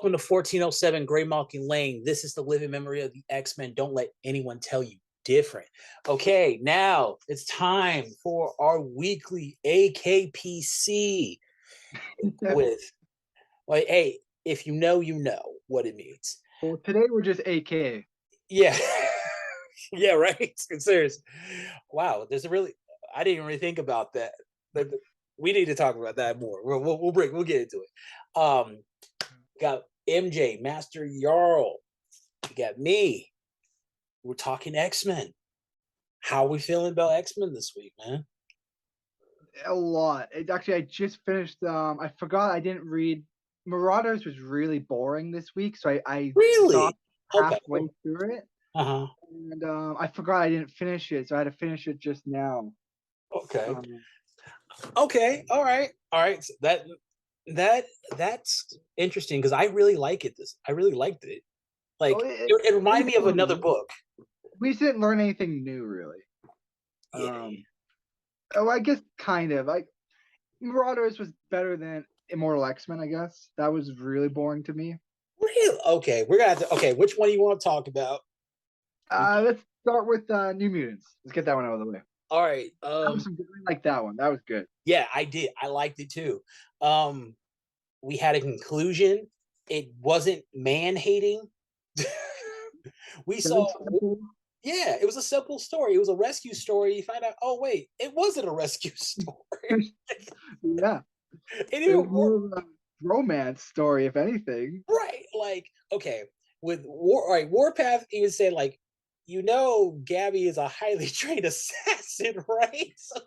Welcome to 1407 Graymalkin Lane. This is the living memory of the X-Men. Don't let anyone tell you different. Okay, now it's time for our weekly AKPC with, like, hey, if you know what it means. Well, today we're just AK. Yeah. Yeah, right? Serious. Wow, I didn't really think about that. We need to talk about that more. We'll get into it. Got MJ, Master Jarl. You got me. We're talking X-Men. How are we feeling about X-Men this week, man? A lot. I just finished. I forgot I didn't read. Marauders was really boring this week, so I Really? stopped Okay. halfway through it, Uh-huh. and I forgot I didn't finish it, so I had to finish it just now. Okay. Um, Okay. All right. All right. So that's interesting because I really like it. I really liked it. Like it reminded me of another book. we didn't learn anything new, really. Yeah. Oh, I guess kind of. Like Marauders was better than Immortal X-Men. I guess that was really boring to me. Really? Okay. We're gonna have to. Okay. Which one do you want to talk about? Let's start with New Mutants. Let's get that one out of the way. All right. That was some good. I like that one. That was good. Yeah, I did. I liked it too. We had a conclusion. It wasn't man hating. We saw, yeah, it was a simple story. It was a rescue story. You find out, oh wait, it wasn't a rescue story. Yeah, it was more of a romance story, if anything. Right? Like, okay, with Warpath even said like, Gabby is a highly trained assassin, right? So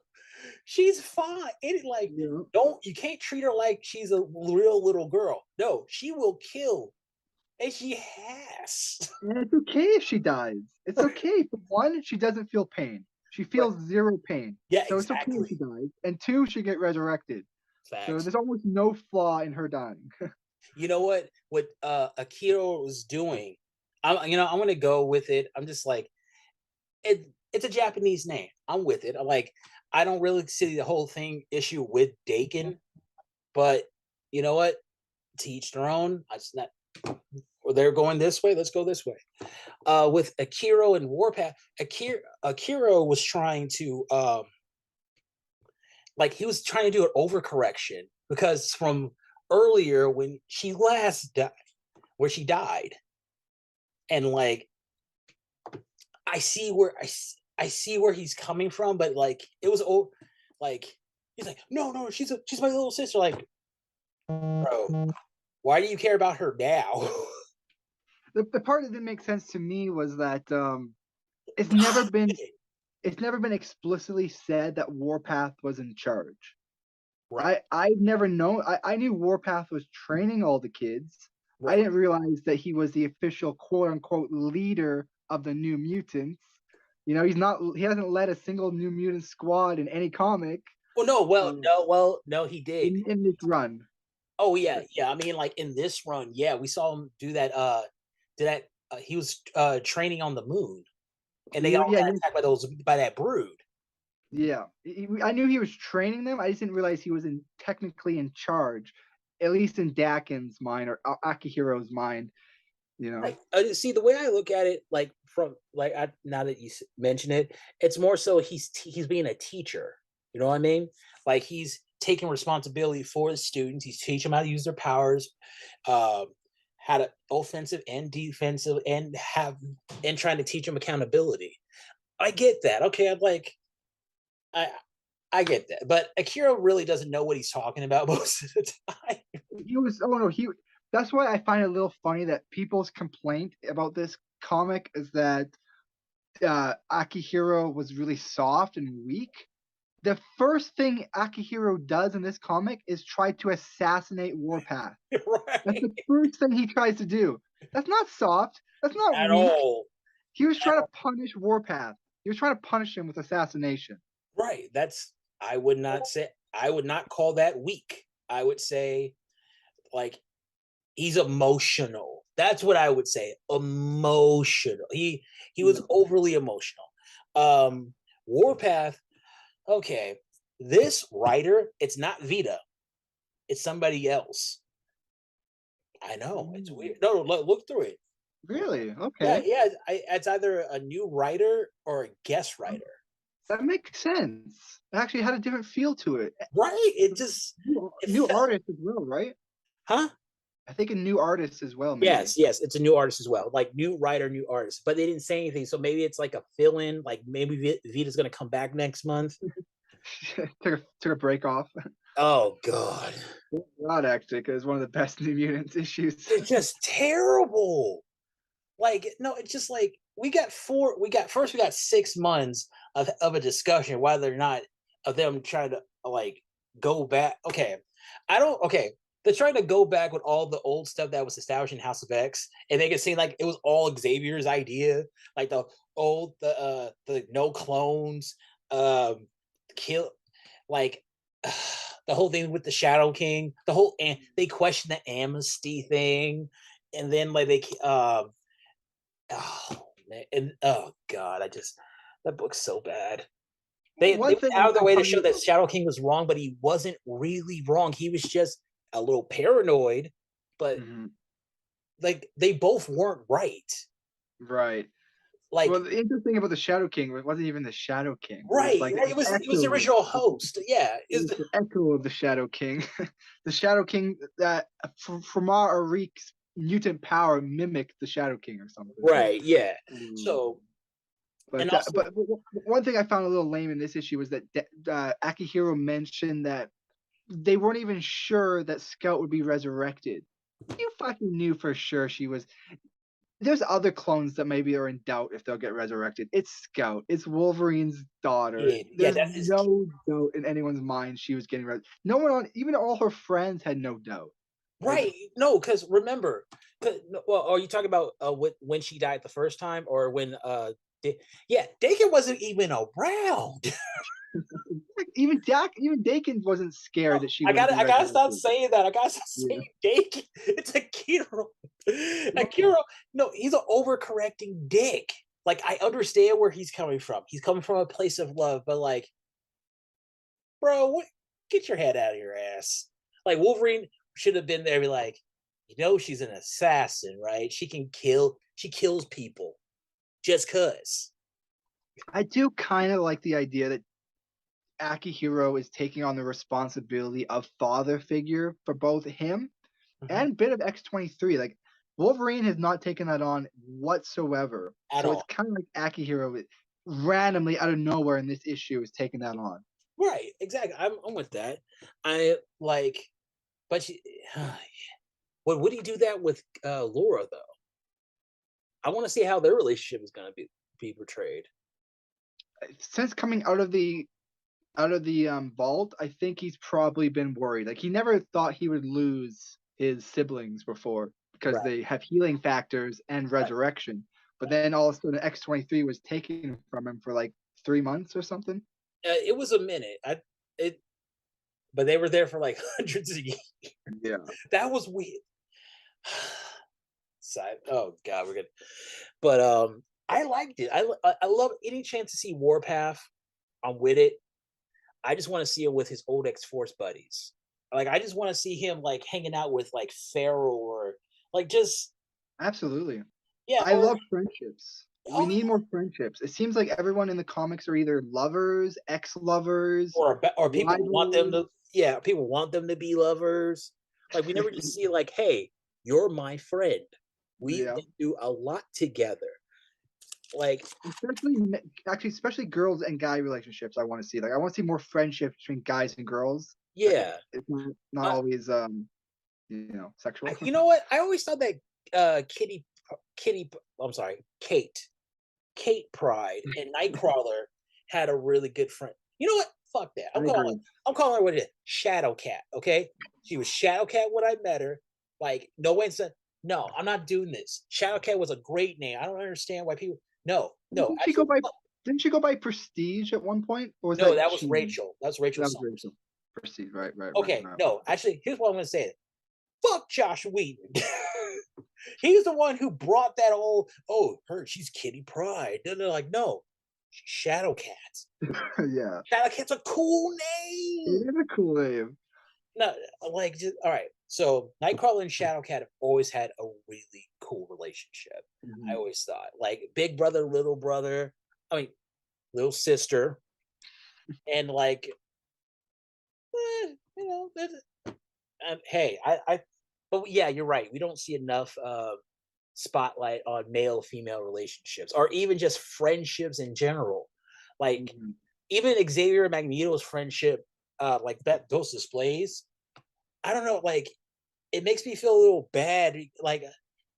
she's fine. You can't treat her like she's a real little girl. No, she will kill. And she has. And it's okay if she dies. It's okay. For one, she doesn't feel pain. She feels zero pain. Yeah, so exactly. It's okay if she dies. And two, she get resurrected. Facts. So there's almost no flaw in her dying. You know what? What Akira was doing, I'm gonna go with it. I'm just like, it's a Japanese name. I'm with it. I don't really see the whole thing issue with Dakin, but you know what? To each their own. They're going this way. Let's go this way. With Akira and Warpath, Akira was trying to he was trying to do an overcorrection because from earlier when she last died, where she died, and I see where he's coming from, but it was he's like, no, she's my little sister. Like, bro, why do you care about her now? The part that didn't make sense to me was that it's never been explicitly said that Warpath was in charge. Right. I've never known. I knew Warpath was training all the kids. Right. I didn't realize that he was the official quote unquote leader of the New Mutants. He hasn't led a single New Mutant squad in any comic. No, he did in this run. Oh yeah. I mean, in this run, yeah, we saw him do that. He was training on the moon, and they all got attacked by that brood. Yeah, I knew he was training them. I just didn't realize he was technically in charge, at least in Dakin's mind or Akihiro's mind. See, the way I look at it, now that you mention it, it's more so he's being a teacher. You know what I mean? He's taking responsibility for the students. He's teaching them how to use their powers, how to offensive and defensive, and trying to teach them accountability. I get that. Okay, I get that, but Akira really doesn't know what he's talking about most of the time. That's why I find it a little funny that people's complaint about this comic is that Akihiro was really soft and weak. The first thing Akihiro does in this comic is try to assassinate Warpath. Right. That's the first thing he tries to do. That's not soft. That's not at weak. All. He was trying to punish Warpath. He was trying to punish him with assassination. Right. I would not call that weak. I would say he's emotional. That's what I would say. Emotional. He was overly emotional. Warpath. Okay, this writer, it's not Vita. It's somebody else. I know it's Ooh. weird. No, look through it. Really? Yeah, Okay. yeah. It's either a new writer or a guest writer. That makes sense. It actually had a different feel to it. Right? It just it New felt, artist as well, right? huh? I think a new artist as well, maybe. Yes, yes. It's a new artist as well. Like new writer, new artist. But they didn't say anything, so maybe it's like a fill-in. Like maybe Vita's gonna come back next month. took a break off. Oh God, Not actually, because one of the best New Mutants issues. it's just terrible. Like no, it's just like we got 6 months of a discussion whether or not of them trying to like go back. Okay, I don't. Okay, they're trying to go back with all the old stuff that was established in House of X and make it seem like it was all Xavier's idea, like the no clones, kill, like the whole thing with the Shadow King, the whole and they questioned the amnesty thing, and then like they oh man, and oh god, that book's so bad. They One went thing out of their I way to find, show that Shadow King was wrong, but he wasn't really wrong. He was just a little paranoid, but Mhm, like they both weren't right. right. Like Well, the interesting thing about the Shadow King, it wasn't even the Shadow King. It was right, like right. an It was the echo. original host. Yeah, It was the echo of the Shadow King. The Shadow King that from our Arik's mutant power mimicked the Shadow King or something. right. Yeah. Mm. So and But also one thing I found a little lame in this issue was that Akihiro mentioned that they weren't even sure that Scout would be resurrected. You fucking knew for sure she was. There's other clones that maybe are in doubt if they'll get resurrected. It's Scout. It's Wolverine's daughter. yeah, There's that's his no doubt in anyone's mind she was getting no one on, even all her friends had no doubt. Like, right. No, because remember, well, are you talking about when she died the first time, or when yeah, Dakin wasn't even around. even Dakin wasn't scared that she I wouldn't gotta, be I gotta stop resurrected. saying that. I gotta stop Yeah. saying Dakin. It's Akira. Akira, no, he's an overcorrecting dick. Like I understand where he's coming from. He's coming from a place of love, but like, bro, get your head out of your ass. Like Wolverine should have been there, be like, she's an assassin, right? She can kill. She kills people just cause. I do kind of like the idea that Akihiro is taking on the responsibility of father figure for both him Mhm. and bit of X-23. Like Wolverine has not taken that on whatsoever. At So it's all. kind of like Akihiro randomly out of nowhere in this issue is taking that on. Right, exactly. I'm with that. I like, but she, would he do that with Laura though? I want to see how their relationship is going to be portrayed. Since coming out of the vault, I think he's probably been worried. Like he never thought he would lose his siblings before because Right, they have healing factors and right. resurrection. But then all of a sudden, X-23 was taken from him for like 3 months or something. It was a minute. It, but they were there for like hundreds of years. Yeah. That was weird. Side. Oh God, we're good. But I liked it. I love any chance to see Warpath. I'm with it. I just want to see him with his old X Force buddies. Like I just want to see him like hanging out with like Farrell or like just Absolutely. yeah I or love friendships. We oh need more friendships. It seems like everyone in the comics are either lovers, ex-lovers, or people want them rivals. to yeah people want them to be lovers. Like we never just see like hey you're my friend. We've Yeah. been through a lot together. Like Especially actually, especially girls and guy relationships. I want to see. Like, I want to see more friendships between guys and girls. yeah, It's not I, always sexual. you know what? I always thought that Kitty, I'm sorry, Kate Pride and Nightcrawler had a really good friend. You know what? Fuck that. I agree. I'm calling her what it is. Shadow Cat. Okay, she was Shadow Cat when I met her. Like no one said no. I'm not doing this. Shadow Cat was a great name. I don't understand why people. No, no. Didn't she go Actually, by? Didn't she go by Prestige at one point, or was no. that That was cheating? Rachel. That was Rachel That was Summers. Rachel. Prestige. Right. Right. Right. Okay, Right. no. Actually, here's what I'm going to say. Fuck Josh Whedon. He's the one who brought that old, she's Kitty Pride. And they're like, no, she's Shadow Cat. Yeah. Shadow Cat's a cool It name. is a cool name. No, like, just, all right. So Nightcrawler and Shadowcat have always had a really cool relationship. I Mhm. always thought, like big brother, little brother. I mean, little sister, and like, you know, hey, but yeah, you're right. We don't see enough spotlight on male female relationships, or even just friendships in general. Like Mhm. even Xavier and Magneto's friendship, like that, those displays. I don't know, like it makes me feel a little bad. Like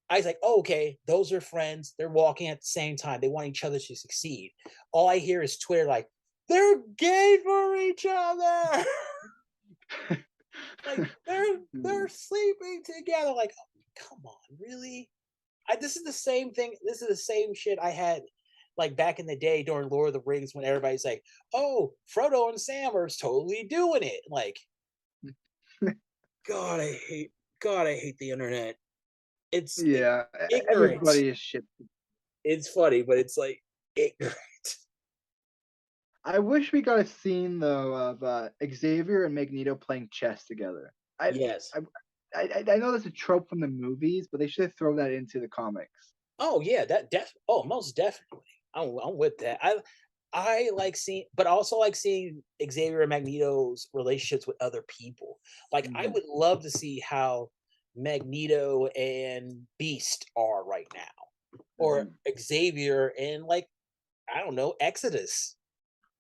I was like, oh, okay, those are friends. They're walking at the same time. They want each other to succeed. All I hear is Twitter like, they're gay for each other. Like they're Mhm. sleeping together. Like, oh, come on, really? This is the same thing. This is the same shit I had like back in the day during Lord of the Rings when everybody's like, "Oh, Frodo and Sam are totally doing it." Like, God, I hate the internet. It's Yeah, ignorance. everybody is shit. It's funny, but it's like ignorant. I wish we got a scene though of Xavier and Magneto playing chess together. Yes. I, I know that's a trope from the movies, but they should throw that into the comics. Oh yeah, oh, most definitely. I'm with that. I like seeing, but I also like seeing Xavier and Magneto's relationships with other people. Like I Mhm. would love to see how Magneto and Beast are right now, or Mhm. Xavier and like I don't know Exodus.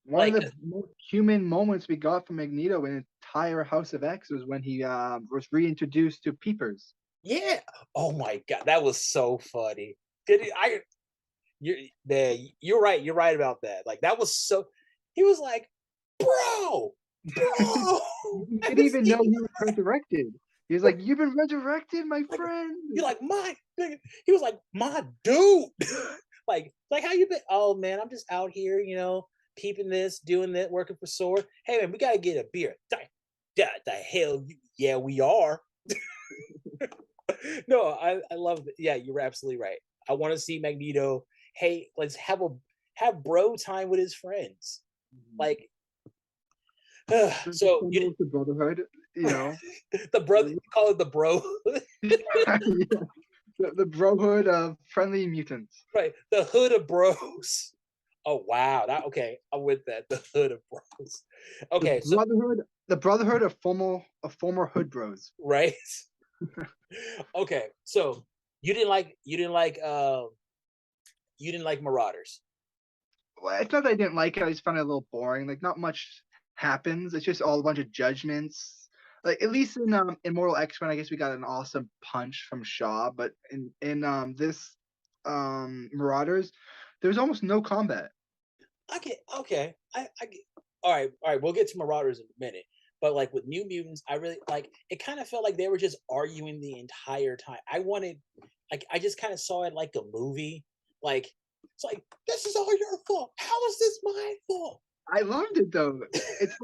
One of Like the most human moments we got from Magneto in entire House of X was when he was reintroduced to Peepers. yeah, oh my god, that was so funny. Did it, I you're right. You're right about that. Like that was so. He was like, "Bro, bro." He I didn't was even know thinking, he was resurrected. He was like, "You've been resurrected, my like, friend." you're like my. He was like my dude. Like how you been? Oh man, I'm just out here, peeping this, doing that, working for Sword. Hey man, we gotta get a beer. The hell, yeah, we are. No, I love it. Yeah, you're absolutely right. I want to see Magneto. Hey, let's have bro time with his friends. Mhm. Like, The so symbol of the brotherhood, you know. the brother, you call it the bro, Yeah, the brohood of friendly mutants. right? The hood of bros. Oh wow, that okay. I'm with that. The hood of bros. Okay, so The brotherhood of former hood bros. right. Okay, so you didn't like Marauders. Well, it's not that I didn't like it. I just found it a little boring. Like, not much happens. It's just all a bunch of judgments. Like, at least in Immortal X-Men, I guess we got an awesome punch from Shaw. But in this Marauders, there was almost no combat. I get okay. I get all right, we'll get to Marauders in a minute. But like with New Mutants, I really like it kind of felt like they were just arguing the entire time. I wanted like I just kind of saw it like a movie. Like it's like this is all your fault. How is this my fault? I loved it though. It's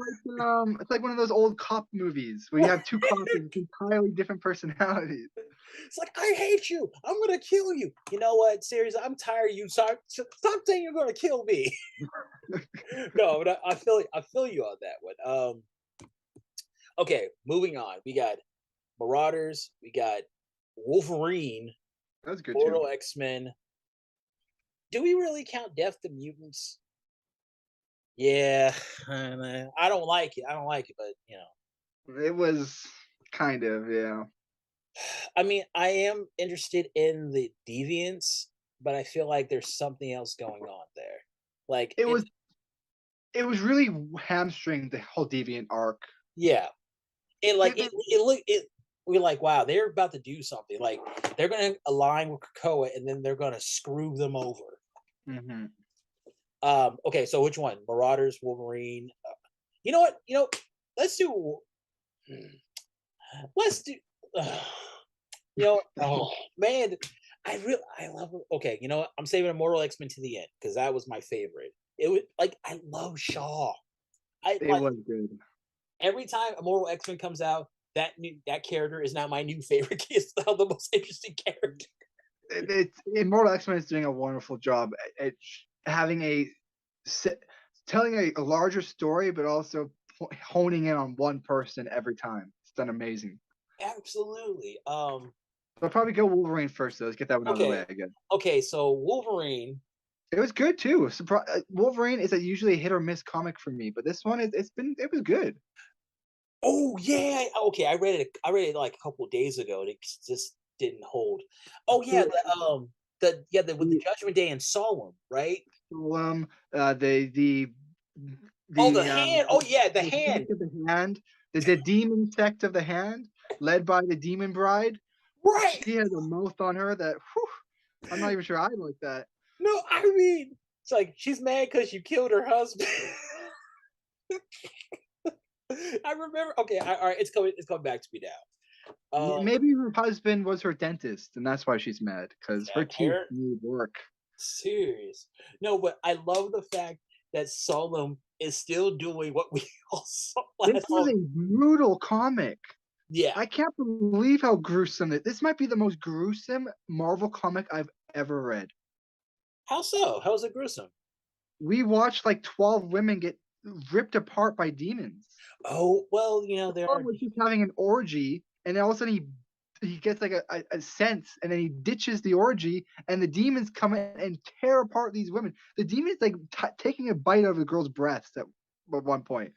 like one of those old cop movies where you have two cops with entirely different personalities. It's like I hate you. I'm gonna kill you. You know what, series? I'm tired of you. Stop saying you're gonna kill me. No, but I feel you on that one. Okay, moving on. We got Marauders. We got Wolverine, That was good too. Immortal X-Men. Do we really count Death to Mutants? Yeah, I don't like it. I don't like it, but It was kind of, yeah. I mean, I am interested in the deviants, but I feel like there's something else going on there. Like It it's was it was really hamstring the whole deviant arc. yeah, it They, like they, it look it. We're like, wow, they're about to do something. Like they're gonna align with Krakoa, and then they're gonna screw them over. Mhm. Okay, so which one? Marauders, Wolverine. You know what? Let's do. Let's do. Oh man, I love. Okay, you know what? I'm saving Immortal X-Men to the end because that was my favorite. It was like I love Shaw. I it like was good. every time Immortal X-Men comes out. That character is now my new favorite. He's now the most interesting character. Immortal X-Men is doing a wonderful job at having telling a larger story, but also honing in on one person every time. It's done amazing. Absolutely. I'll probably go Wolverine first, though. Let's get that one out of the way Okay. again. Okay, so Wolverine. It was good too. Wolverine is usually a hit or miss comic for me, but this one it was good. Oh yeah. Okay, I read it like a couple days ago. And it just didn't hold. Oh yeah, So, the with the the Judgment Day and Solemn, right? uh, the Oh, the the hand. Oh yeah, the the hand. sect of the hand, the demon sect of the hand, led by the demon bride. Right. She has a mouth on her that whew, I'm not even sure I like that. No, I mean, it's like she's mad because you killed her husband. I remember. Okay, all right, it's coming. It's coming back to me now. Maybe her husband was her dentist, and that's why she's mad because her teeth Apparent. need work. Serious. No, but I love the fact that Solemn is still doing what we all saw This last was time. a brutal comic. Yeah. I can't believe how gruesome it. This might be the most gruesome Marvel comic I've ever read. How so? How is it gruesome? We watched like 12 women get ripped apart by demons. Oh well, there Tom are. was just having an orgy, and then all of a sudden he gets like a sense, and then he ditches the orgy, and the demons come in and tear apart these women. The demons like taking a bite out of the girl's breast at one point.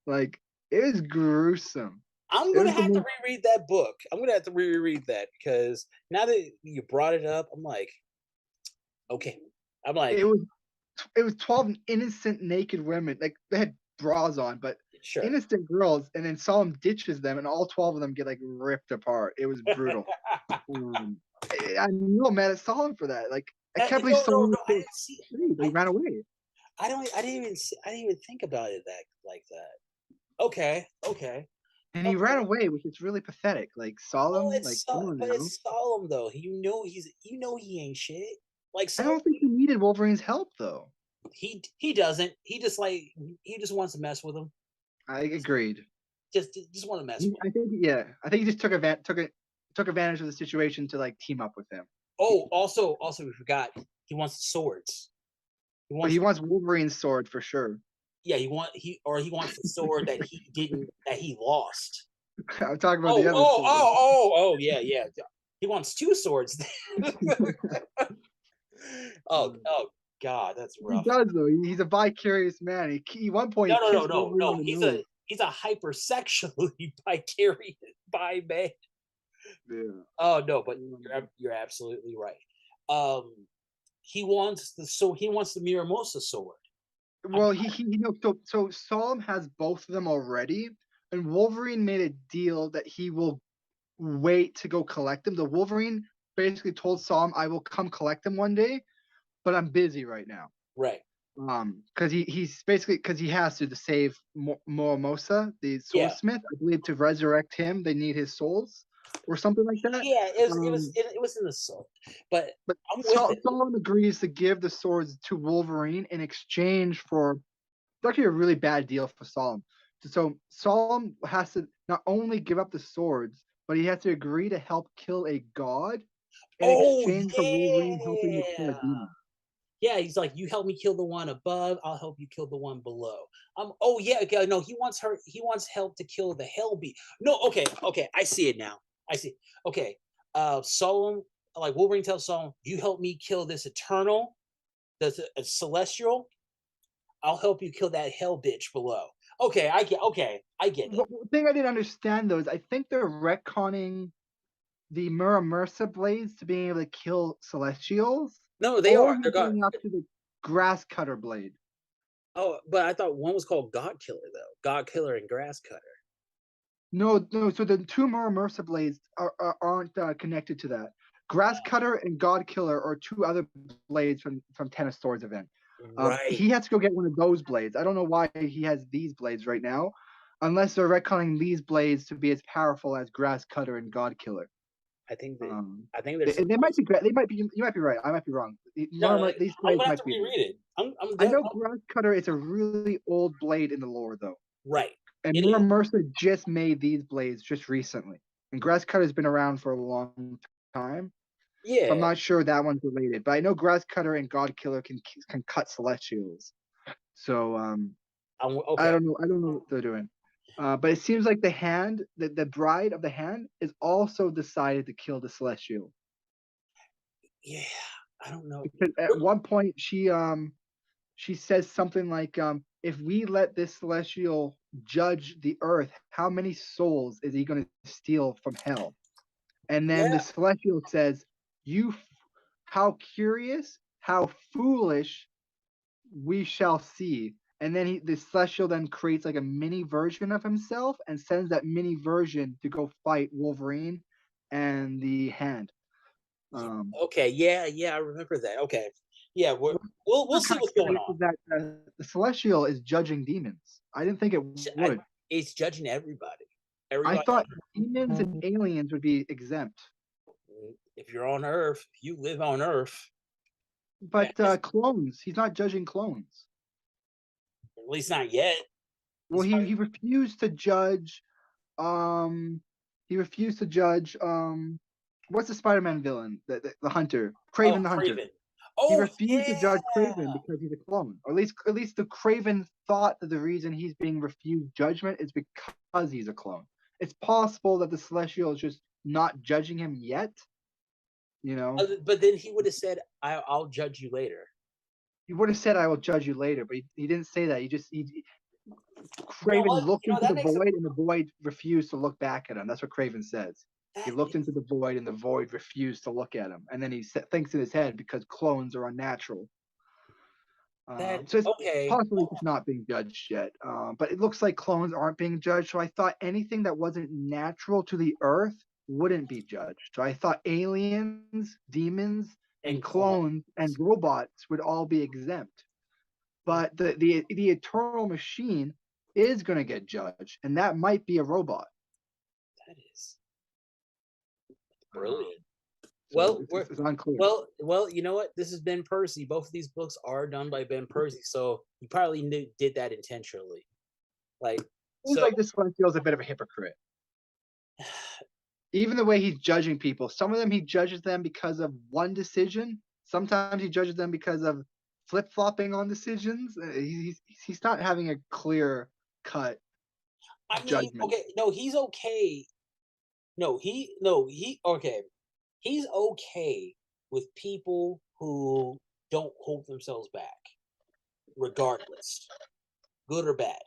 Like it is gruesome. I'm It gonna was the have to most. reread that book. I'm gonna have to reread that because now that you brought it up, I'm like, okay. I'm It like, was it was 12 innocent naked women. Like they had bras on, but sure. innocent girls, and then Solemn ditches them, and all 12 of them get like ripped apart. It was brutal. I'm real mad at Solemn for that. Like I can't believe No, no, Solemn no. was I so didn't see. free, but he ran away. I didn't even. I didn't even think about it that like that. Okay, okay, And he ran okay. away, which is really pathetic. Like Solemn, like come on But now. it's solemn though. You know he ain't shit. Like I so don't think he needed Wolverine's help though. he doesn't. He just wants to mess with him. I agreed. Just want to mess with him. I think I think he just took advantage of the situation to like team up with him. Oh, also we forgot he wants the swords. He But wants he wants Wolverine's sword for sure. yeah, he wants the sword that he lost. I'm talking about the other sword. Yeah, yeah. He wants two swords. Oh God, that's He rough. does though. He's a vicarious man. At one point, he kissed Wolverine on No. the nose. He's a hypersexually vicarious by man. Yeah. Oh no, but you're absolutely right. Um, he wants the Miramosa sword. I'm, Well, so Solemn has both of them already, and Wolverine made a deal that he will wait to go collect them. The Wolverine basically told Solemn, "I will come collect them one day, but I'm busy right now." right. Because he's basically because he has to save Moromosa, the Yeah. soulsmith. I believe to resurrect him, they need his souls or something like that. Yeah, Um, it was in the sword, but but I'm with it. Solemn agrees to give the swords to Wolverine in exchange for it's actually a really bad deal for Solemn. So Solemn has to not only give up the swords, but he has to agree to help kill a god in Oh exchange for Wolverine helping to kill a yeah. demon. Yeah, he's like, you help me kill the one above, I'll help you kill the one below. Oh yeah, okay, no, he wants help to kill the Hellbeat. No, okay, I see it now. I see. Okay. Solemn, like Wolverine tells Solemn, you help me kill this Eternal, this Celestial, I'll help you kill that Hell bitch below. I get it. The thing I didn't understand though is I think they're retconning the Muramursa blades to being able to kill Celestials, No, they or are. They're he's God. going up to the Grass Cutter blade. Oh, but I thought one was called God Killer though. God Killer and Grass Cutter. No. So the two Muramursa blades aren't connected to that. Grass Cutter and God Killer are two other blades from Ten of Swords event. Right. He has to go get one of those blades. I don't know why he has these blades right now, unless they're retconning these blades to be as powerful as Grass Cutter and God Killer. I think that I think They, there's they might be. They might be. You might be right. I might be wrong. no. These I'm blades gonna have might to be. reread it. I'm I done. know Grass Cutter is a really old blade in the lore, though, Right. and It is. Muramursa just made these blades just recently, and Grass Cutter's been around for a long time. So I'm Yeah. not sure that one's related, but I know Grass Cutter and God Killer can cut Celestials. So I'm I okay. don't know. I don't know what they're doing. But it seems like the hand, the bride of the hand, is also decided to kill the Celestial. Yeah, I don't know. Because at one point she says something like, if we let this Celestial judge the earth, how many souls is he going to steal from hell? And then the Yeah, Celestial says, how curious, how foolish, we shall see. And then the Celestial then creates like a mini version of himself and sends that mini version to go fight Wolverine and the Hand. okay, yeah, I remember that. Okay, yeah, we'll I'm see kind what's of going curious on. is that the Celestial is judging demons. I didn't think it I, would. it's judging everybody. I Everybody. thought demons and aliens would be exempt, If you're on Earth, if you live on Earth, but clones. He's not judging clones. at least not yet. Well, He's he refused to judge. Um, he refused to judge. What's the Spider-Man villain? The Hunter, oh, Craven the Hunter. Craven. He Oh refused to judge yeah, Craven because he's a clone. Or at least the Craven thought that the reason he's being refused judgment is because he's a clone. It's possible that the Celestial is just not judging him yet. You know, but then he would have said, "I'll judge you later." he would have said, "I will judge you later," but he didn't say that. He You know Craven what? looked You know into that the makes void, and the void refused to look back at him. That's what Craven says. He that looked into the void, and the void refused to look at him. And then he thinks in his head because clones are unnatural. that So it's okay. possibly just not being judged yet. But it looks like clones aren't being judged. So I thought anything that wasn't natural to the Earth wouldn't be judged. So I thought aliens, demons, and And clone. clones and robots would all be exempt. But the eternal machine is going to get judged, and that might be a robot. That is Uh, brilliant. so Well, it's unclear. well. You know what? This is Ben Percy. Both of these books are done by Ben Percy, so he probably did that intentionally. Like, Seems so like this one feels a bit of a hypocrite. Even the way he's judging people, some of them he judges them because of one decision. Sometimes he judges them because of flip flopping on decisions. He's not having a clear cut I mean, judgment. okay, no, he's okay. No, he okay. He's okay with people who don't hold themselves back, regardless, good or bad.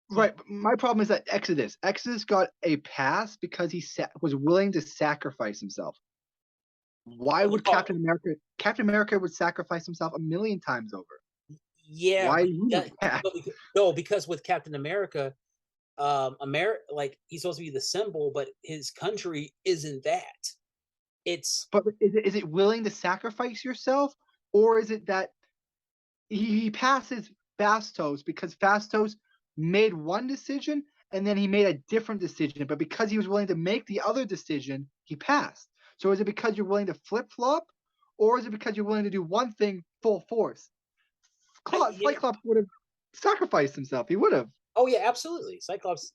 He Right. But my problem is that Exodus got a pass because he was willing to sacrifice himself. Why would Captain America? Captain America would sacrifice himself a million times over. yeah, Why but he a pass? no, because with Captain America, America, like he's supposed to be the symbol, but his country isn't that. It's But is it willing to sacrifice yourself, or is it that he passes Fastos because Fastos made one decision and then he made a different decision, but because he was willing to make the other decision, he passed. So is it because you're willing to flip flop, or is it because you're willing to do one thing full force? Cyclops would have sacrificed himself. He would have. oh yeah, absolutely. Cyclops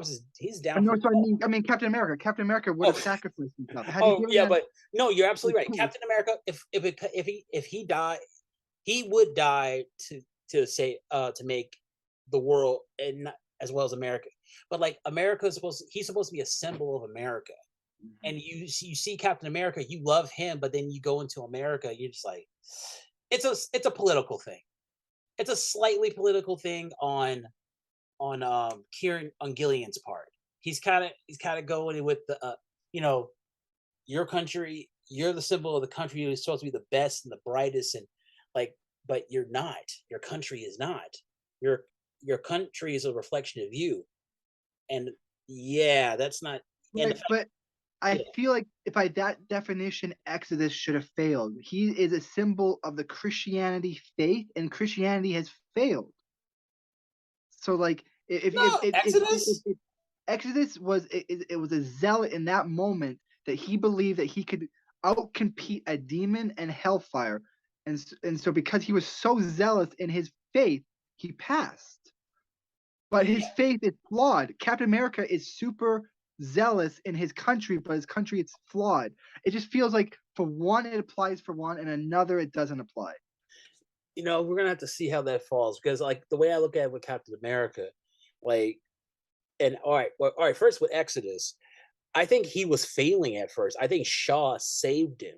is he's I down know. for So I all. mean, Captain America. Captain America would Oh, have sacrificed himself had he oh given yeah, them but no, you're absolutely the right. choice. Captain America, if he died, he would die to make the world and as well as America. But like America is he's supposed to be a symbol of America. And you see Captain America, you love him, but then you go into America, you're just like, it's a political thing. It's a slightly political thing on Kieran on Gillian's part. He's kind of going with the you know your country, you're the symbol of the country. You're supposed to be the best and the brightest, and like, but you're not. Your country is not. Your your country is a reflection of you, and yeah, that's not. And the Right, fact, but I yeah, feel like if by that definition, Exodus should have failed. He is a symbol of the Christianity faith, and Christianity has failed. So, like, no Exodus. if Exodus it was a zealot in that moment that he believed that he could outcompete a demon and hellfire, and so because he was so zealous in his faith, he passed. But his Yeah, faith is flawed. Captain America is super zealous in his country, but his country it's flawed. It just feels like for one it applies for one, and another it doesn't apply. we're gonna have to see how that falls because like the way I look at it with Captain America, Like, and all right. First with Exodus, I think he was failing at first. I think Shaw saved him.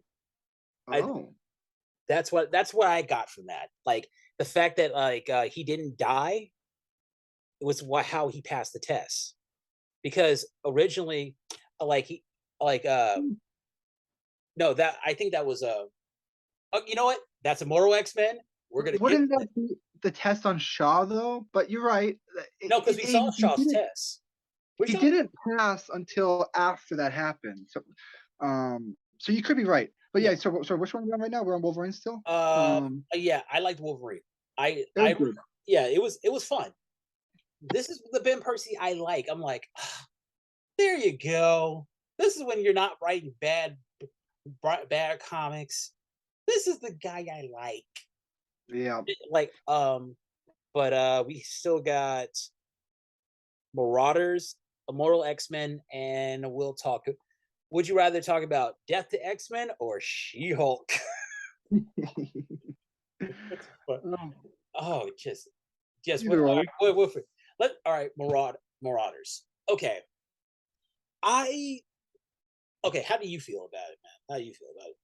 I Oh, that's what I got from that. Like the fact that he didn't die was how he passed the test. Because originally, he like no, that I think that was oh, you know what? That's Immortal X-Men. We're gonna give wouldn't that be the test on Shaw though? But you're right. no, because we saw He Shaw's didn't test. We he saw didn't pass until after that happened. So you could be right. But yeah. yeah, so which one are we on right now? We're on Wolverine still. Yeah, I liked Wolverine. It was good. Yeah, it was fun. This is the Ben Percy I like. I'm like, "Ah, there you go. This is when you're not writing bad comics. This is the guy I like." Yeah. Like, but we still got Marauders, Immortal X-Men, and we'll talk. Would you rather talk about Death to X-Men or She-Hulk? Um, Oh, just what? Either All way. right, all right, Marauders. Okay, I okay. How do you feel about it, man? How do you feel about it?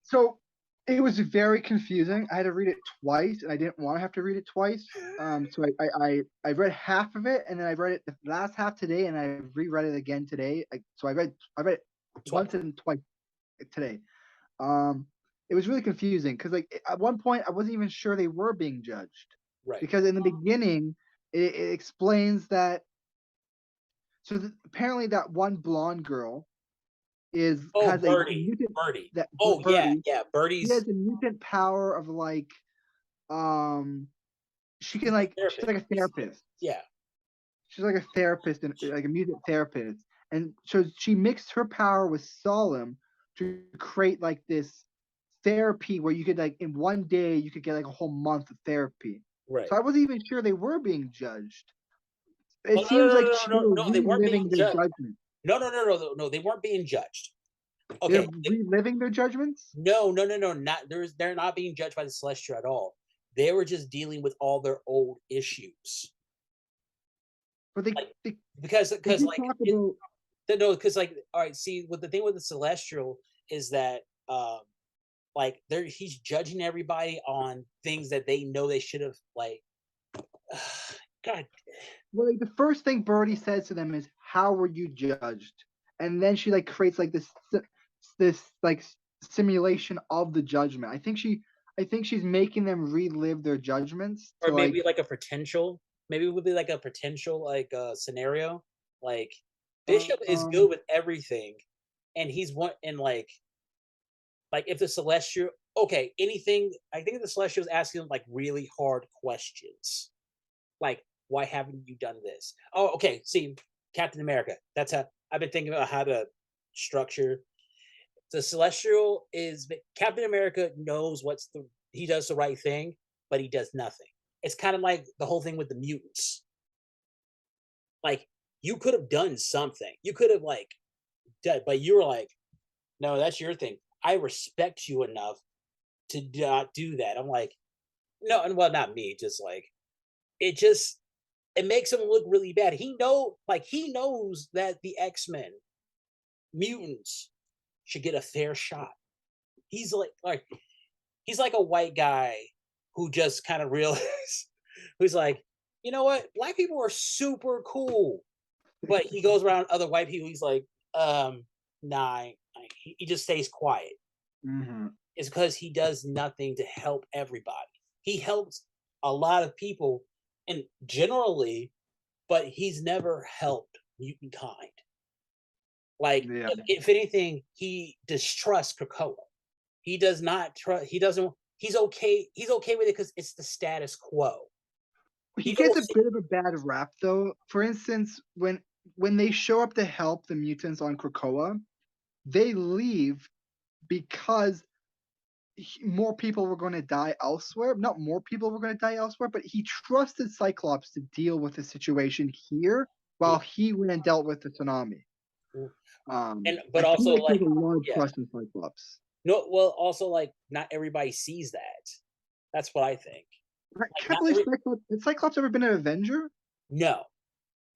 So it was very confusing. I had to read it twice, and I didn't want to have to read it twice. So I read half of it, and then I read it the last half today, and I reread it again today. So I read it Twice, once and twice today. Um, it was really confusing because like at one point I wasn't even sure they were being judged right? because in the beginning it explains that apparently that one blonde girl is Oh, has a Birdie, mutant Birdie. that Oh yeah, Birdie. yeah. She has Birdie's a mutant power of like um she can she's a like she's therapist. like a therapist. Yeah, She's like a therapist and like a mutant therapist. And so she mixed her power with Solemn to create like this therapy where you could like in one day you could get like a whole month of therapy. right. So I wasn't even sure they were being judged. Oh It no, no, seems like no, she no, no, was no. They weren't being reliving their judged. judgment. No, no, no, no, no, no. They weren't being judged. They're Okay. reliving their judgments, No, no, no, no. They're not being judged by the Celestial at all. They were just dealing with all their old issues. but Like they they because did like talk about no, because like all right, see what the thing with the Celestial is that like he's judging everybody on things that they know they should have like God. well, like, the first thing Birdie says to them is, "How were you judged?" And then she like creates like this like simulation of the judgment. I think she's making them relive their judgments Or to maybe like like a potential, maybe it would be like a potential scenario. Like Bishop is good um with everything, and he's one and like if the Celestial okay, anything I think the Celestial is asking him like really hard questions. Like, why haven't you done this? Oh, okay. See, Captain America. That's how I've been thinking about how to structure the Celestial is Captain America knows he does the right thing, but he does nothing. It's kind of like the whole thing with the mutants. Like you could have done something. You could have like done, but you were like, no, that's your thing. I respect you enough to not do that. I'm like, no, and well, not me, just like it just it makes him look really bad. He knows that the X-Men mutants should get a fair shot. He's like he's like a white guy who just kind of realized who's like, you know what, black people are super cool, but he goes around other white people. He's like, nah, he just stays quiet. mhm. It's because he does nothing to help everybody. He helps a lot of people, and generally, but he's never helped mutant kind. Like, Yeah. if anything, he distrusts Krakoa. He does not trust. He doesn't. He's okay. He's okay with it because it's the status quo. He He gets don't a see. bit of a bad rap though. For instance, when they show up to help the mutants on Krakoa, they leave because more people were going to die elsewhere. Not more people were going to die elsewhere, but he trusted Cyclops to deal with the situation here Yeah. while he went and dealt with the tsunami. And I but feel also like there's like a lot of yeah, trust in Cyclops. no. Well, also like not everybody sees that. That's what I think. I Like can't not believe every Cyclops. Has Cyclops ever been an Avenger? no.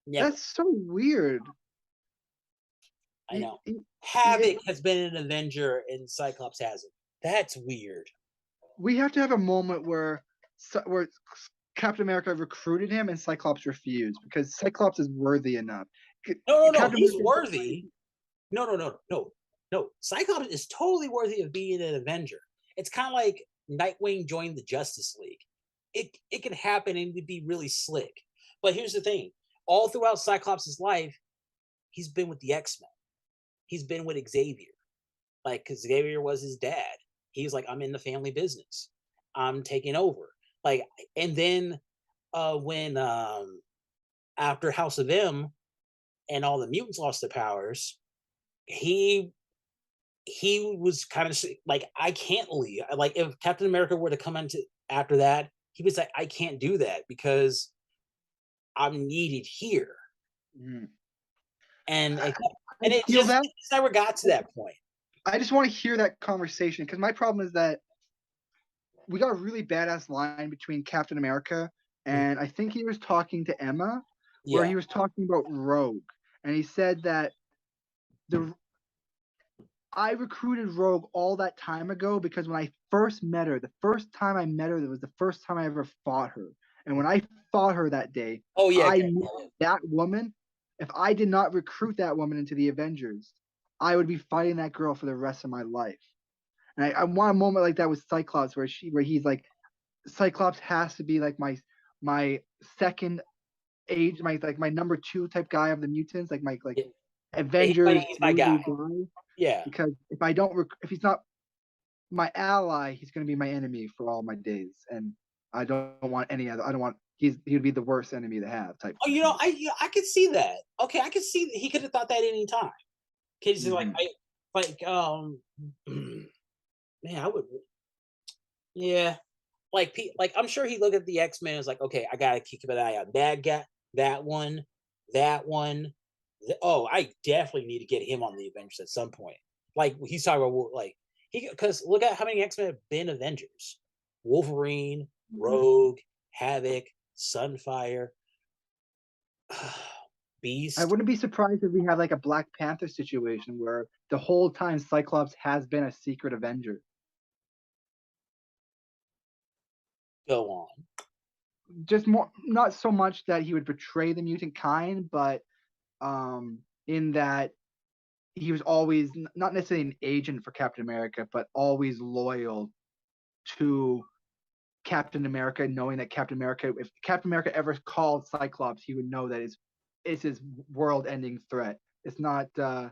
Never. That's so weird. I know. It- Havoc has been an Avenger and Cyclops hasn't. That's weird. we have to have a moment where Captain America recruited him and Cyclops refused because Cyclops is worthy enough. No. Captain He's America, worthy. No. Cyclops is totally worthy of being an Avenger. It's kind of like Nightwing joined the Justice League. It can happen and it'd be really slick. But here's the thing: all throughout Cyclops' life, he's been with the X-Men. He's been with Xavier. Like, because Xavier was his dad. He was like, I'm in the family business. I'm taking over. Like, and then when after House of M and all the mutants lost their powers, he was kind of like, I can't leave. Like, if Captain America were to come into after that, he was like, I can't do that because I'm needed here. mm, And I, it feel that. it just never got to that point. I just want to hear that conversation because my problem is that we got a really badass line between Captain America and I think he was talking to Emma, where Yeah. he was talking about Rogue, and he said that I recruited Rogue all that time ago because when I first met her, the first time I met her, it was the first time I ever fought her. And when I fought her that day, Oh yeah. I knew that woman. If I did not recruit that woman into the Avengers, I would be fighting that girl for the rest of my life. And I want a moment like that with Cyclops, where he's like, Cyclops has to be like my second age, my number two type guy of the mutants, like my Yeah. Avengers He's my guy. guy. Yeah. Because if he's not my ally, he's going to be my enemy for all my days, and I don't want any other. I don't want he would be the worst enemy to have. Type. Oh, I could see that. Okay, I could see he could have thought that any time. Kids like man, I would. Yeah, like I'm sure he looked at the X-Men and was like, okay, I gotta keep an eye out. That guy, that one, that one. Oh, I definitely need to get him on the Avengers at some point. Like he's talking about like because look at how many X-Men have been Avengers: Wolverine, Rogue, Havoc, Sunfire, I Beast. wouldn't be surprised if we have like a Black Panther situation where the whole time Cyclops has been a secret Avenger. Go on. Just more, not so much that he would betray the mutant kind, but in that he was always not necessarily an agent for Captain America, but always loyal to Captain America, knowing that Captain America, if Captain America ever called Cyclops, he would know that it's his world-ending threat. It's not. Right.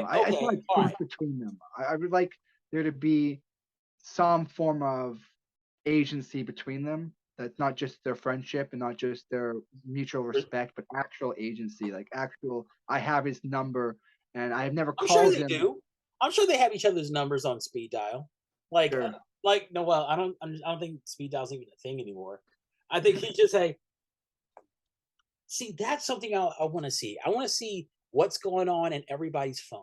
I Okay. just want All truth right. between them. I would like there to be some form of agency between them. That's not just their friendship and not just their mutual respect, but actual agency. Like actual, I have his number, and I have never I'm sure called they him. do. I'm sure they have each other's numbers on speed dial. Like, Sure. no. Well, I don't think speed dial's even a thing anymore. I think he just say, see, that's something I want to see. I want to see what's going on in everybody's phone.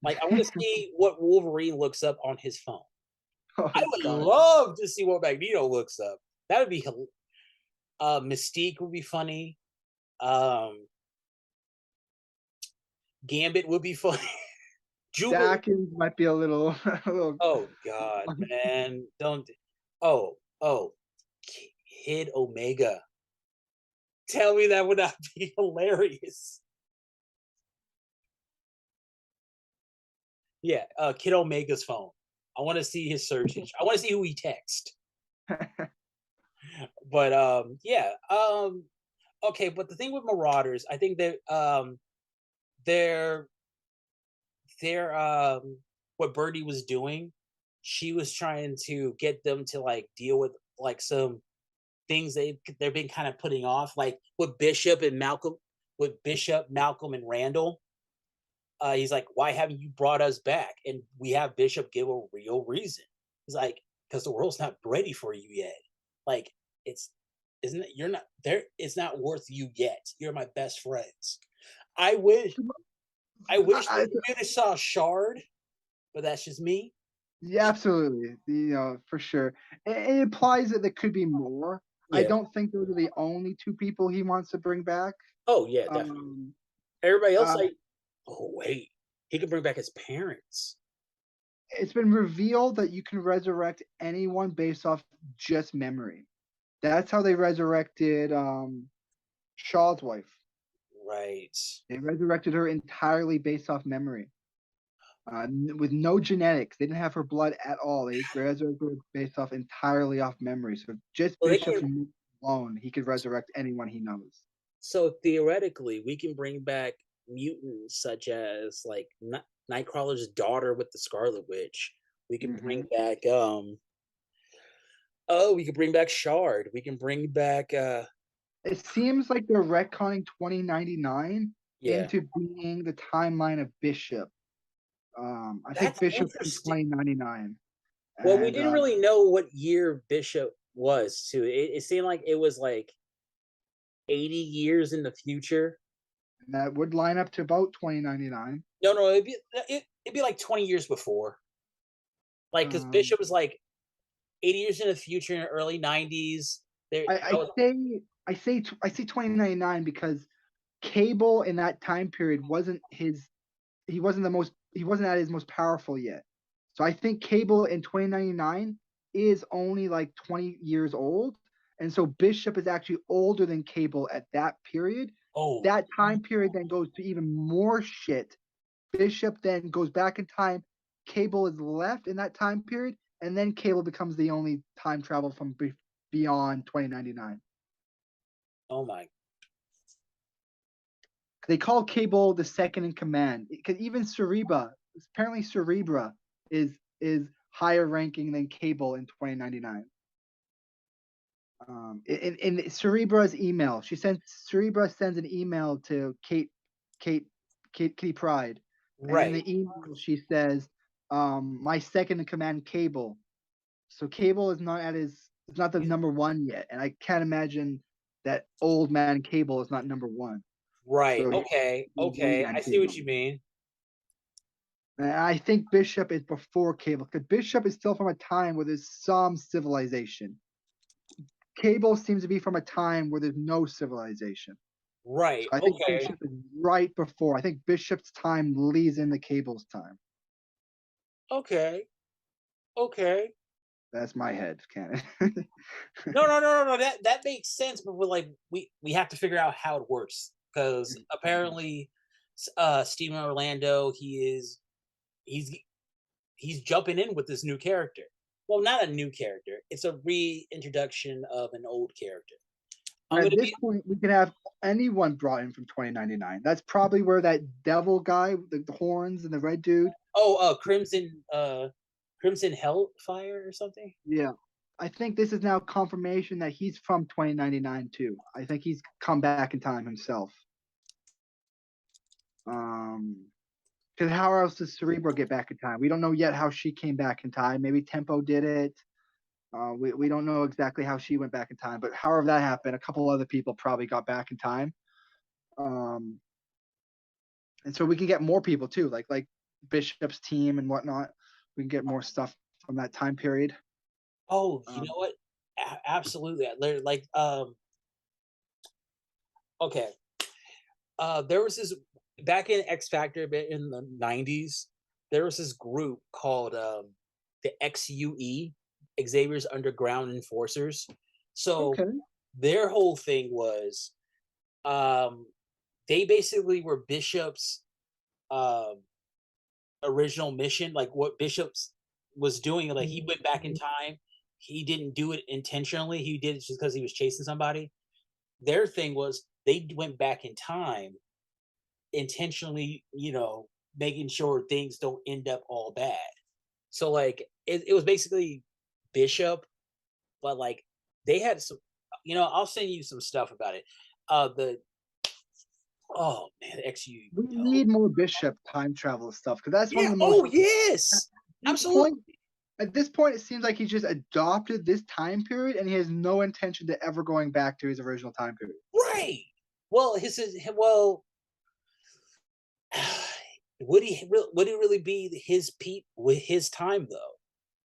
Like, I want to see what Wolverine looks up on his phone. Oh, I would God. love to see what Magneto looks up. That would be Mystique would be funny. Gambit would be funny. Jubilee. Dackins might be a little, Oh God, man! Don't. Oh, Kid Omega. Tell me that would not be hilarious. Yeah, Kid Omega's phone. I want to see his search history. I want to see who he texts. But yeah. Okay, but the thing with Marauders, I think that they're what Birdie was doing. She was trying to get them to like deal with like some things they've been kind of putting off, like with Bishop, Malcolm, and Randall. He's like, why haven't you brought us back? And we have Bishop give a real reason. He's like, because the world's not ready for you yet. Like, you're not there. It's not worth you yet. You're my best friends. I wish I, we saw Shard, but that's just me. yeah, absolutely. For sure. It implies that there could be more. I Yeah. don't think those are the only two people he wants to bring back. Oh yeah, definitely. Um, Everybody else uh, like, oh wait, he can bring back his parents. it's been revealed that you can resurrect anyone based off just memory. That's how they resurrected Shaw's wife. Right. They resurrected her entirely based off memory, with no genetics. They didn't have her blood at all. They resurrected her based off entirely off memory. So just Well, they Bishop's can. alone, he could resurrect anyone he knows. So theoretically, we can bring back mutants such as like Nightcrawler's daughter with the Scarlet Witch. We can Mm-hmm. bring back oh, we can bring back Shard. We can bring back It seems like they're retconning 2099 yeah. into being the timeline of Bishop. I think That's Bishop's in interesting. 2099, Well, we and didn't really know what year Bishop was too. It seemed like it was like 80 years in the future. that would line up to about 2099. No, it'd be like 20 years before. Like because Um, Bishop was like 80 years in the future in the early 90s. There I, that I was, say I say 2099 because Cable in that time period wasn't his. He wasn't the most. He wasn't at his most powerful yet. So I think Cable in 2099 is only like 20 years old, and so Bishop is actually older than Cable at that period. oh, That time period then goes to even more shit. Bishop then goes back in time. Cable is left in that time period, and then Cable becomes the only time travel from beyond 2099. oh my. They call Cable the second in command because even apparently Cerebra is higher ranking than Cable in 2099. In Cerebra's email, Cerebra sends an email to Kitty Pryde, and in Right. the email she says, "My second in command, Cable." So Cable is not at his. It's not the number one yet, and I can't imagine that old man Cable is not number one. Right. So Okay. young Okay. man I see what Cable. you mean. And I think Bishop is before Cable because Bishop is still from a time where there's some civilization. Cable seems to be from a time where there's no civilization. So Right. I think Okay. Bishop is right before. I think Bishop's time leads into Cable's time. Okay. Okay. That's my head canon. No. That makes sense, but we're like we have to figure out how it works because apparently, Steven Orlando he's he's jumping in with this new character. Well, not a new character. It's a reintroduction of an old character. And I'm at gonna this be point, we can have anyone brought in from 2099. That's probably where that devil guy, the horns and the red dude. oh Crimson Hellfire or something. Yeah. I think this is now confirmation that he's from 2099 too. I think he's come back in time himself. Because how else does Cerebro get back in time? We don't know yet how she came back in time. Maybe Tempo did it. We don't know exactly how she went back in time, but however that happened, a couple other people probably got back in time. Um, and so we can get more people too, like Bishop's team and whatnot. We can get more stuff from that time period. Oh, you Um, know what? Absolutely. Like okay. There was this back in X Factor bit in the 90s. There was this group called the XUE, Xavier's Underground Enforcers. So okay. their whole thing was um they basically were Bishop's um original mission, like what Bishop's was doing. Like he went back in time. He didn't do it intentionally. He did it just because he was chasing somebody. Their thing was they went back in time intentionally, making sure things don't end up all bad. So like it was basically Bishop, but like they had some, I'll send you some stuff about it. The oh man, XU. We need more Bishop time travel stuff because that's one Yeah. of the most. Oh yes, At this absolutely. point, at this point, it seems like he just adopted this time period and he has no intention to ever going back to his original time period. Right. Well, well. Would he really be his Pete with his time though?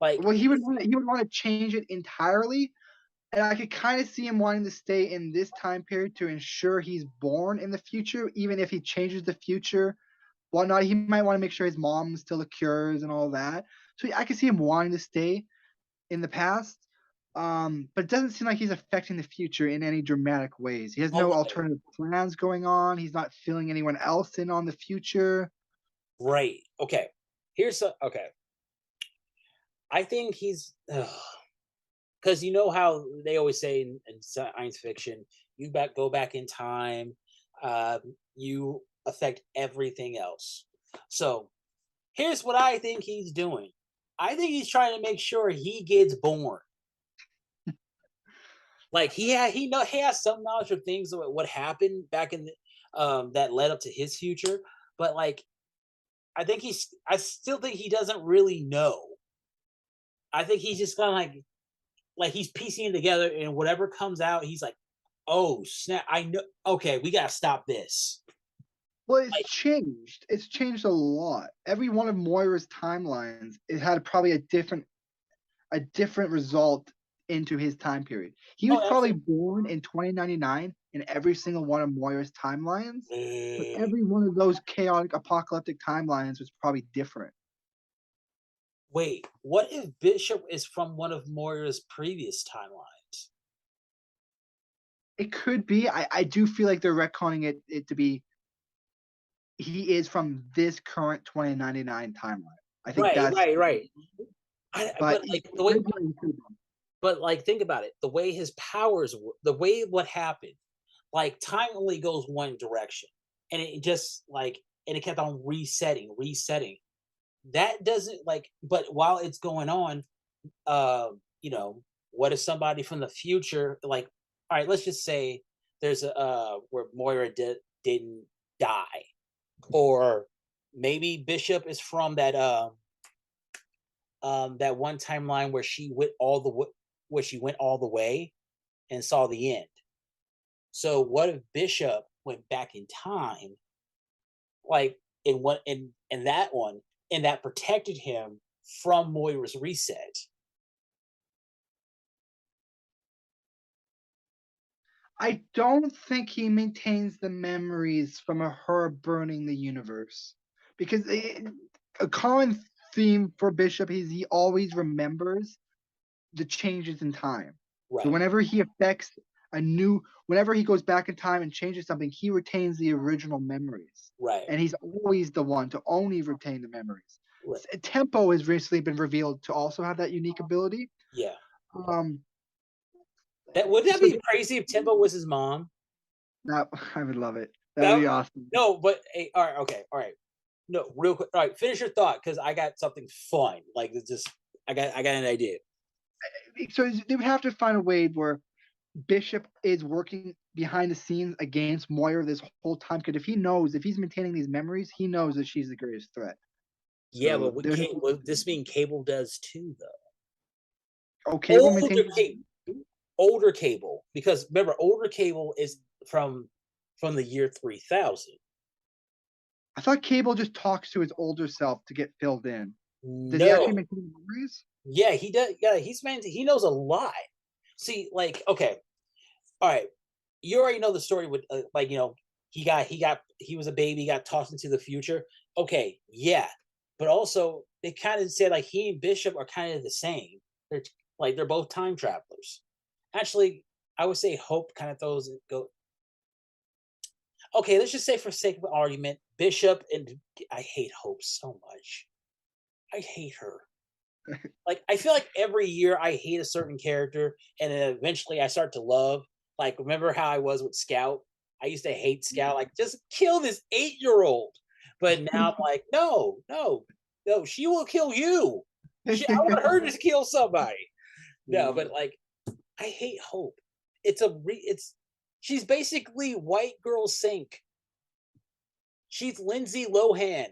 Like Well, he would want to change it entirely, And I could kind of see him wanting to stay in this time period to ensure he's born in the future, even if he changes the future. Whatnot, he might want to make sure his mom still cures and all that. So I could see him wanting to stay in the past. But it doesn't seem like he's affecting the future in any dramatic ways. He has no alternative plans going on. He's not filling anyone else in on the future. Right. Okay. Okay. I think he's because you know how they always say in science fiction, go back in time, you affect everything else. So here's what I think he's doing. I think he's trying to make sure he gets born. Like he has some knowledge of things of what happened back in that led up to his future, but like I still think he doesn't really know. I think he's just kind of like he's piecing it together, and whatever comes out, he's like, "Oh snap! I know. Okay, we gotta stop this." Well, it's Like, changed. It's changed a lot. Every one of Moira's timelines, it had probably a different result into his time period. He was oh, probably absolutely. born in 2099 in every single one of Moira's timelines, but every one of those chaotic apocalyptic timelines was probably different. Wait, what if Bishop is from one of Moira's previous timelines? It could be. I do feel like they're retconning it to be he is from this current 2099 timeline. I think Right, that's right, right. but But like the way, but like think about it, the way his powers, the way what happened, like time only goes one direction, and it just like and it kept on resetting. That doesn't like, but while it's going on, you know, what if somebody from the future, like, all right, let's just say there's a where didn't die, or maybe Bishop is from that one timeline where she went all the way and saw the end. So what if Bishop went back in time, like in that one, and that protected him from Moira's reset? I don't think he maintains the memories from her burning the universe because a common theme for Bishop is he always remembers the changes in time. So Right, whenever he affects whenever he goes back in time and changes something, he retains the original memories. right, And he's always the one to only retain the memories. right. Tempo has recently been revealed to also have that unique ability. Yeah. Um, That would that so be crazy if Tempo was his mom? that I would love it. That'd That be awesome. no, but hey, all right, okay, all right. No, real quick. All right, finish your thought because I got something fun. Like it's just I got an idea. So they would have to find a way where Bishop is working behind the scenes against Moira this whole time. Because if he's maintaining these memories, he knows that she's the greatest threat. Yeah, So but there's would this mean Cable does too, though? Cable Older maintains. Cable, older Cable, because remember, older Cable is from the year 3000. I thought Cable just talks to his older self to get filled in. Does he actually No, maintain memories? yeah, he does. Yeah, he knows a lot. See, like, okay, all right, you already know the story with like he was a baby, got tossed into the future. Okay, yeah, but also they kind of said like he and Bishop are kind of the same. They're they're both time travelers. Actually, I would say Hope kind of throws it go. Okay, let's just say for sake of argument, Bishop and I hate Hope so much. I hate her. Like I feel like every year I hate a certain character, and then eventually I start to love. Like remember how I was with Scout? I used to hate Scout. Like just kill this 8-year-old. But now I'm like, no, no, no. She will kill you. I want her to kill somebody. No, but like I hate Hope. It's she's basically white girl Sink. She's Lindsay Lohan.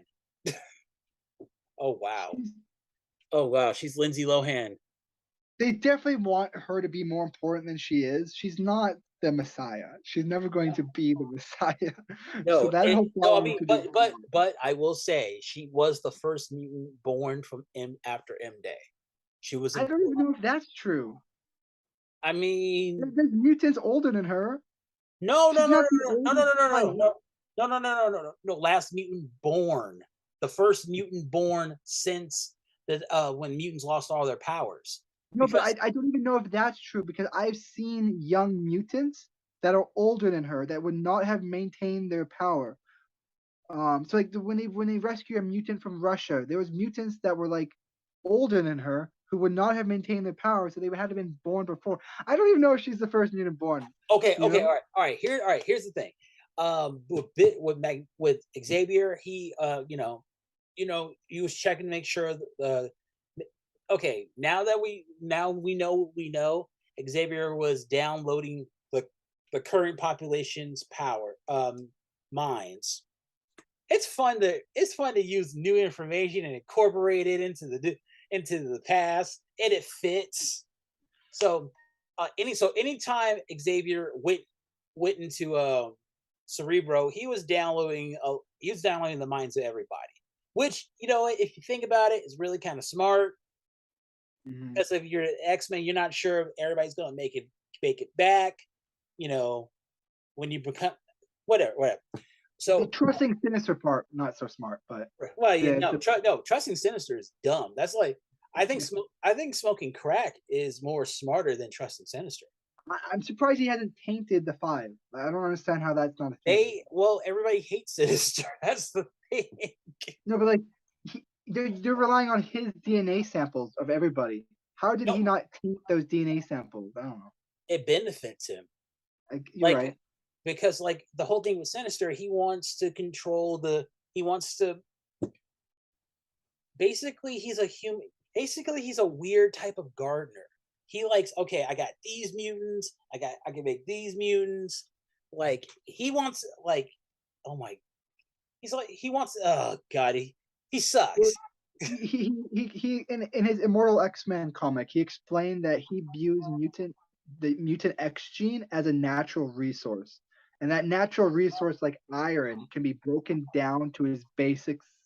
Oh wow. Oh wow, she's Lindsay Lohan. They definitely want her to be more important than she is. She's not the Messiah. She's never going to be the Messiah. So No, that whole no, I plot mean, could be. but I will say she was the first mutant born from M after M Day. She was I don't even important. know if that's true. I mean, There's mutants older than her. no, no, She's no, not the no, no, no, oldest no, no, no, child. no, no, no, no, no, no, no, no. Last mutant born, the first mutant born since the when mutants lost all their powers. No, but Because I don't even know if that's true because I've seen young mutants that are older than her that would not have maintained their power. So like when they rescue a mutant from Russia, there was mutants that were like older than her who would not have maintained their power, so they would have to been born before. I don't even know if she's the first mutant born. okay, You okay, know? all right. Here, all right. Here's the thing. With Xavier, he, he was checking to make sure that, okay, now we know what we know. Xavier was downloading the current population's power minds. It's fun to use new information and incorporate it into the past, and it fits. So anytime Xavier went into Cerebro, he was downloading the minds of everybody. Which, if you think about it, is really kind of smart. Mhm. Because if you're an X-Men, you're not sure if everybody's gonna make it back, you know, when you become whatever. The So trusting Sinister part, not so smart, but well, the, the no, trusting Sinister is dumb. That's like I think smoking crack is more smarter than trusting Sinister. I'm surprised he hasn't tainted the five. I don't understand how that's not a thing. Everybody hates Sinister. That's the thing. No, but like they're relying on his DNA samples of everybody. How did No, he not taint those DNA samples? I don't know. it benefits him. Like you're Like right. because like the whole thing with Sinister, he wants to basically he's a human basically he's a weird type of gardener. He likes, okay, I got these mutants, I can make these mutants. Like he wants like oh my he wants oh god, he Well, sucks. he in his Immortal X-Men comic, he explained that he views the mutant X gene as a natural resource. And that natural resource, like iron, can be broken down to his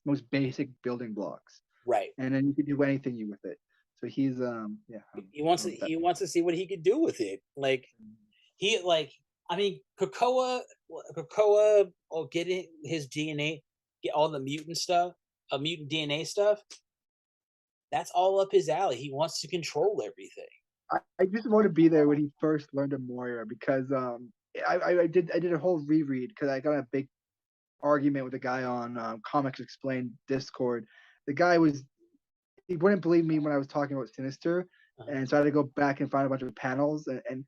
most basic building blocks. Right. And then you can do anything you with it. So he's yeah, I don't know He wants to see what he could do with it. Like he like I mean Krakoa or getting his DNA, get all the mutant stuff, mutant DNA stuff. That's all up his alley. He wants to control everything. I just want to be there when he first learned of Moira because I did a whole reread because I got a big argument with a guy on Comics Explained Discord. The guy was he wouldn't believe me when I was talking about Sinister, Uh-huh. and so I had to go back and find a bunch of panels and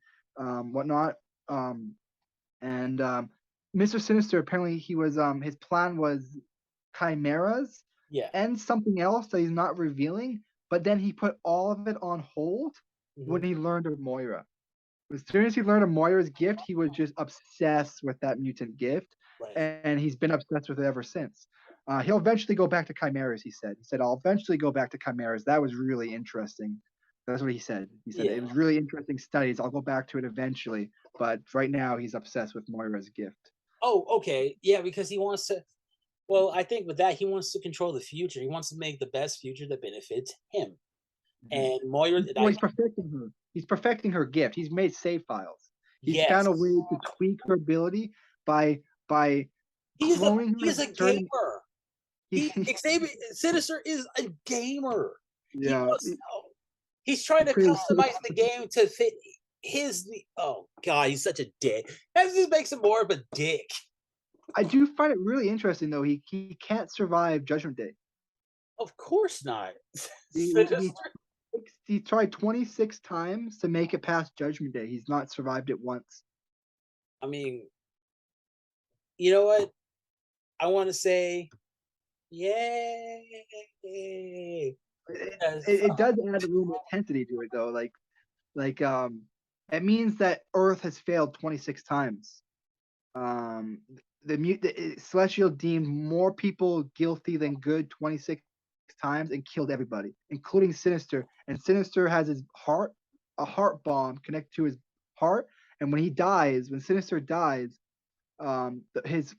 whatnot. And Mr. Sinister apparently he was his plan was chimeras Yeah. and something else that he's not revealing. But then he put all of it on hold when Hmm. he learned of Moira. As soon as he learned of Moira's gift, he was just obsessed with that mutant gift, Right. and he's been obsessed with it ever since. He'll eventually go back to chimeras. He said. He said, "I'll eventually go back to chimeras." That was really interesting. That's what he said. He said it Yeah. was really interesting studies. I'll go back to it eventually, but right now he's obsessed with Moira's gift. Oh, okay. Yeah, because he wants to. Well, I think with that, he wants to control the future. He wants to make the best future that benefits him. Mhm. And Moira, Well, he's perfecting her. He's perfecting her gift. He's made save files. He's yes, found a way to tweak her ability by cloning he her is a in certain. gamer. He, Xavier Sinister is a gamer. He yeah, wants. He's trying to pretty, customize the game to fit his. Oh God, he's such a dick. That just makes him more of a dick. I do find it really interesting though. He can't survive Judgment Day. Of course not. He, Sinister. he he tried 26 times to make it past Judgment Day. He's not survived it once. I mean, you know what? I want to say, yay! It, Because it does add a little more intensity to it though. Like it means that Earth has failed 26 times. Um, the Celestial deemed more people guilty than good 26 times and killed everybody, including Sinister. And Sinister has a heart bomb connected to his heart. And when Sinister dies, his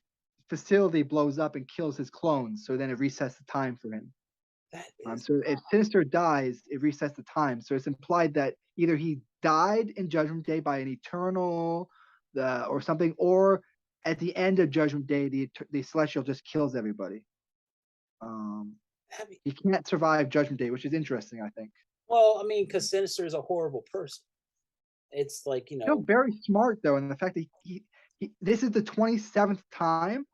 facility blows up and kills his clones. So then it resets the time for him. That is So if Sinister dies, it resets the time. So it's implied that either he died in Judgment Day by an Eternal, or something, or at the end of Judgment Day, the Celestial just kills everybody. heavy. He can't survive Judgment Day, which is interesting, I think. Well, I mean, because Sinister is a horrible person. It's like, Very smart though, and the fact that he this is the 27th time,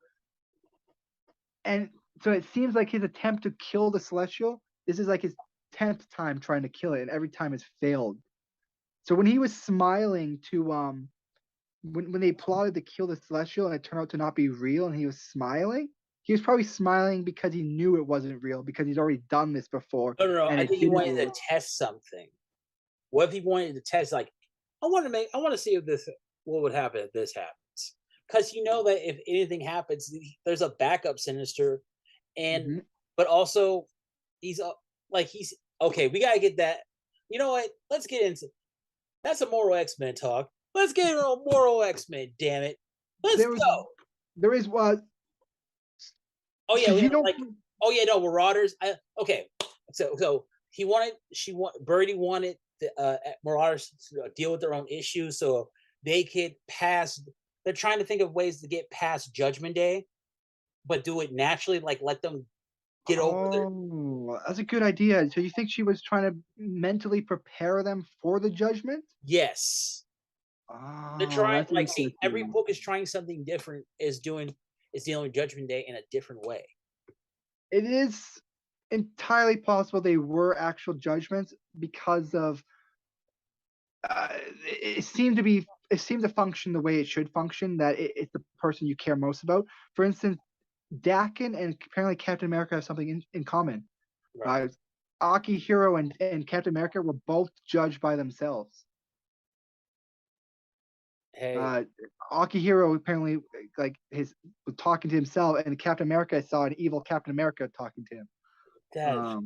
and so it seems like his attempt to kill the Celestial, this is like his 10th time trying to kill it, and every time it's failed. So when he was smiling to when they plotted to kill the Celestial and it turned out to not be real, and he was probably smiling because he knew it wasn't real, because he's already done this before. No. And I it think he didn't wanted to work. test something. What if he wanted to test, like, I want to see what would happen if this happens. Because that if anything happens, there's a backup Sinister, and Mhm. but also he's okay. We gotta get that. You know what? Let's get into that's Immortal X-Men talk. Let's get into Immortal X-Men. Damn it, let's go. There is what. Oh yeah, Because you don't. oh yeah, no Marauders. Okay, so Birdie wanted the Marauders to deal with their own issues, so they could pass. They're trying to think of ways to get past Judgment Day, but do it naturally. Like, let them get over their. Oh, that's a good idea. So you think she was trying to mentally prepare them for the judgment? Yes, they're Oh, trying. that's Like, see, every interesting. book is trying something different. Is dealing with Judgment Day in a different way. It is entirely possible they were actual judgments because of it seemed to function the way it should function, that it's the person you care most about. For instance, Dakin and apparently Captain America have something in common. Right. Akihiro and Captain America were both judged by themselves. Hey, Akihiro apparently was talking to himself, and Captain America saw an evil Captain America talking to him. that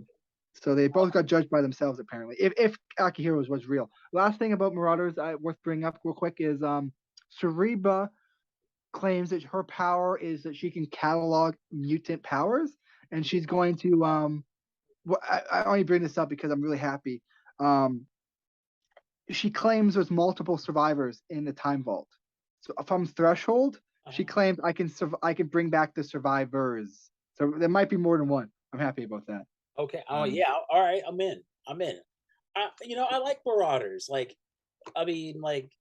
So they both got judged by themselves apparently. If Akihiro's was real. Last thing about Marauders worth bringing up real quick is Cereba claims that her power is that she can catalog mutant powers, and she's going to I only bring this up because I'm really happy. She claims there's multiple survivors in the time vault. So from Threshold, she claims I can bring back the survivors. So there might be more than one. I'm happy about that. okay. Oh yeah. All right. I'm in. I like Marauders. Like, I mean, like,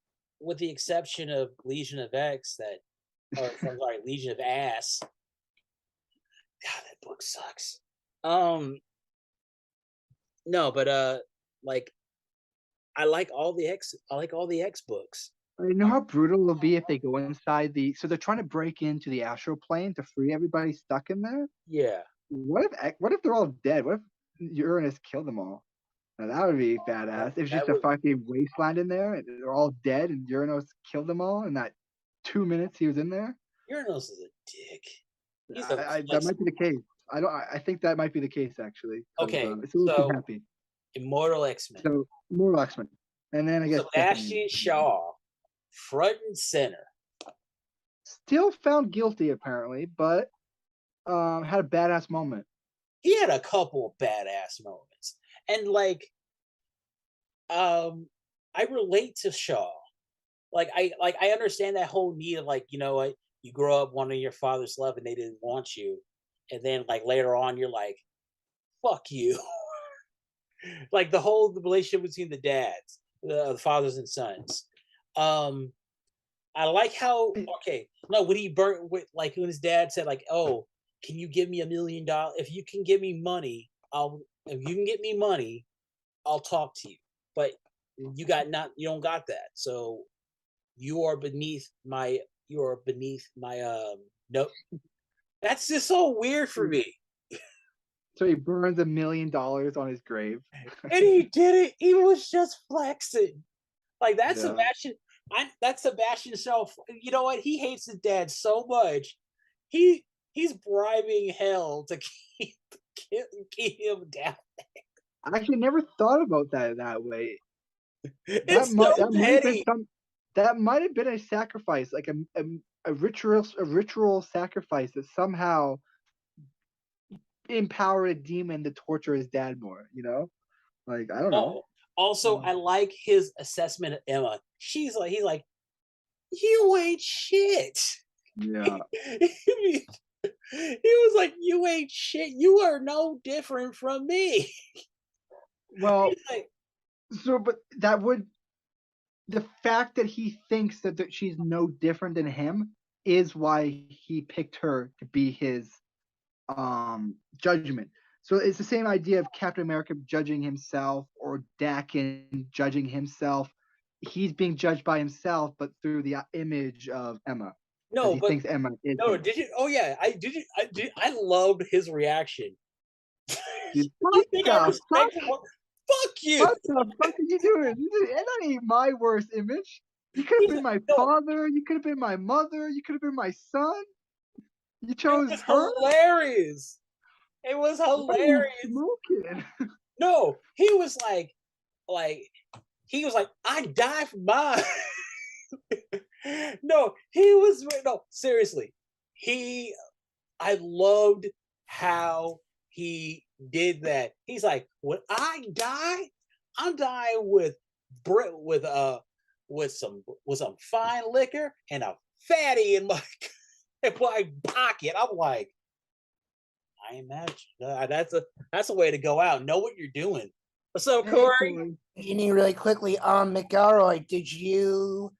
with the exception of Legion of X, sorry, Legion of Ass. God, that book sucks. No, but like, I like all the X books. You know how brutal it'll be if they go inside so they're trying to break into the astral plane to free everybody stuck in there? Yeah. What if they're all dead? What if Uranus killed them all? Now, that would be badass. It's just a fucking wasteland in there, and they're all dead, and Uranus killed them all in that 2 minutes he was in there. Uranus is a dick. That might be the case. I think that might be the case actually. Okay, it's a little too so happy. Immortal X-Men. So Immortal X-Men, and then I guess Sebastian Shaw, front and center. Still found guilty apparently, but had a badass moment. He had a couple of badass moments, and like, I relate to Shaw. Like, I understand that whole need of, like, you know what, you grow up wanting your father's love and they didn't want you, and then like later on you're like, fuck you. Like the whole relationship between the dads, the fathers and sons. I like how when he burnt like when his dad said like, oh, can you give me $1 million? If you can give me money, if you can get me money, I'll talk to you. But you don't got that. So you are beneath my no. That's just so weird for me. So he burns $1 million on his grave. And he did it. He was just flexing. Like, that's Yeah. Sebastian. That's Sebastian self. You know what? He hates his dad so much. He's bribing hell to keep him down. I actually never thought about that way. It's so petty. That might have been a sacrifice, like a ritual sacrifice that somehow empower a demon to torture his dad more. Like I don't know. Oh, also, I like his assessment of Emma. He's like, you ain't shit. Yeah. He was like, you ain't shit. You are no different from me. Well, Like, but the fact that he thinks that she's no different than him is why he picked her to be his judgment. So it's the same idea of Captain America judging himself or Dakin judging himself. He's being judged by himself, but through the image of Emma. no, he but thinks Emma is no, him. did you? Oh yeah, I loved his reaction. Dude, You think I respect him? Fuck you! What the fuck are you doing? That ain't my worst image. You could have been my father. You could have been my mother. You could have been my son. You chose her. Hilarious. It was hilarious. No, he was like, I die for mine. No, seriously. I loved how he did that. He's like, when I die, I'm dying with some fine liquor and a fatty in my pocket. I'm like, I imagine that's a way to go out. Know what you're doing. What's up, Cory? Jeannie, really quickly, McElroy, did you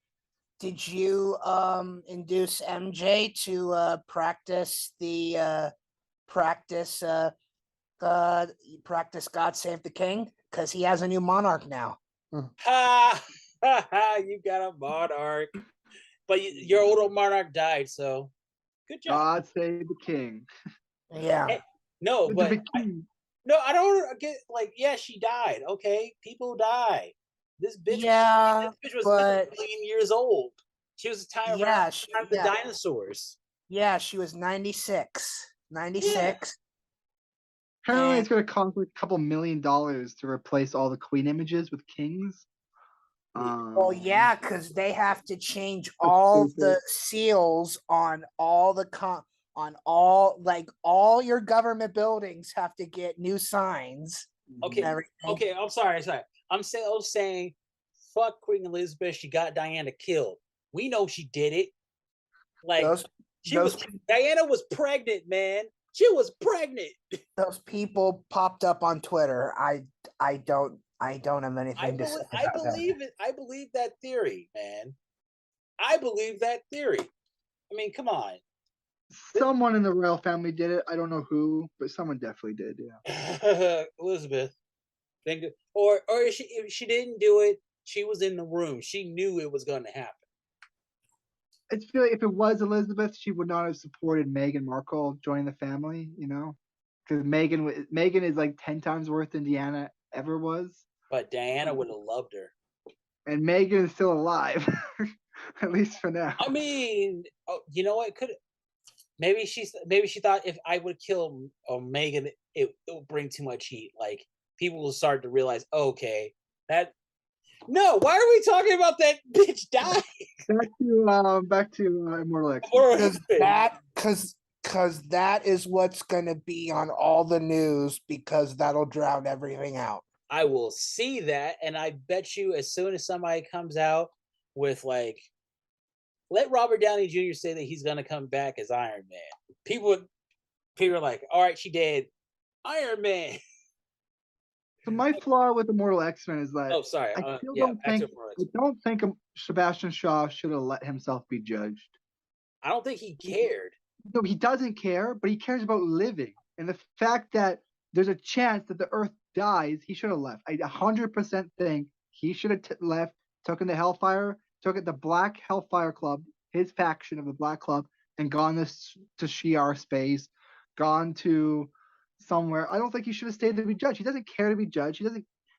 induce MJ to practice God Save the King? Because he has a new monarch now. Ha ha! You got a monarch, but your old monarch died. So good job. God save the king. Yeah. Hey, no, but I don't get yeah, she died. Okay, people die. This bitch was a million years old. She was a time around the dinosaurs. Yeah, she was 96. 96. Yeah. Apparently, it's going to cost like a couple $1 million to replace all the queen images with kings. Well, yeah, because they have to change all the seals on all the all your government buildings have to get new signs. Okay, I'm sorry. I'm saying, fuck Queen Elizabeth. She got Diana killed. We know she did it. Like Diana was pregnant, man. She was pregnant. Those people popped up on Twitter. I don't have anything to say. I believe it. I believe that theory, man. I believe that theory. I mean, come on. Someone in the royal family did it. I don't know who, but someone definitely did. Yeah. Elizabeth. Or if she didn't do it, she was in the room. She knew it was going to happen. I feel like if it was Elizabeth, she would not have supported Meghan Markle joining the family. Because Meghan is like 10 times worse than Diana ever was. But Diana would have loved her. And Meghan is still alive, at least for now. I mean, you know what? Maybe she thought if I would kill Meghan, it would bring too much heat. Like people will start to realize, okay, no. Why are we talking about that bitch dying? Back to Immortal X-Men. Because that is what's gonna be on all the news because that'll drown everything out. I will see that, and I bet you as soon as somebody comes out with like, let Robert Downey Jr. say that he's gonna come back as Iron Man. People are like, all right, she dead. Iron Man. So my flaw with Immortal X-Men is that I don't think Sebastian Shaw should have let himself be judged. I don't think he cared. No, he doesn't care, but he cares about living. And the fact that there's a chance that the Earth dies, he should have left. I 100% think he should have left, took in the Hellfire, took it the Black Hellfire Club, his faction of the Black Club, and gone to Shi'ar space, gone to somewhere. I don't think he should have stayed to be judged. He doesn't care to be judged.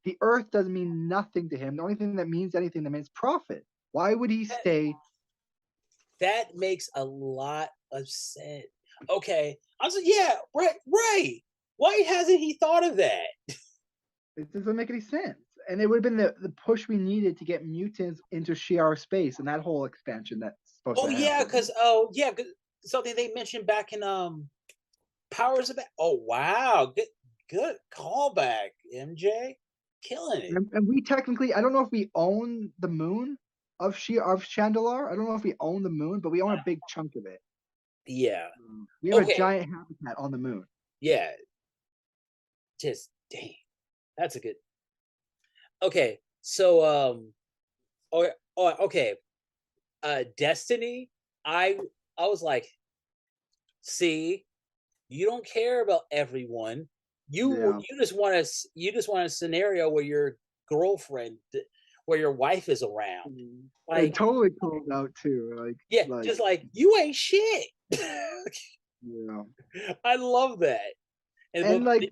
The Earth doesn't mean nothing to him. The only thing that means anything to him is profit. Why would he stay? That makes a lot of sense. Okay. Yeah, right. Why hasn't he thought of that? It doesn't make any sense. And it would have been the push we needed to get mutants into Shi'ar space and that whole expansion that's supposed to happen. Because something they mentioned back in Powers of oh wow, good callback, MJ, killing it. And we technically, I don't know if we own the moon of Chandalar. I don't know if we own the moon, but we own a big chunk of it. Yeah. We have a Okay. giant habitat on the moon. Yeah. Just dang, that's a good. Okay, so okay, Destiny. I was like, see, you don't care about everyone. Yeah. You just want a scenario where your girlfriend, where your wife is around. It Like, totally cooled out too. yeah, just like you ain't shit. Yeah. I love that. And like,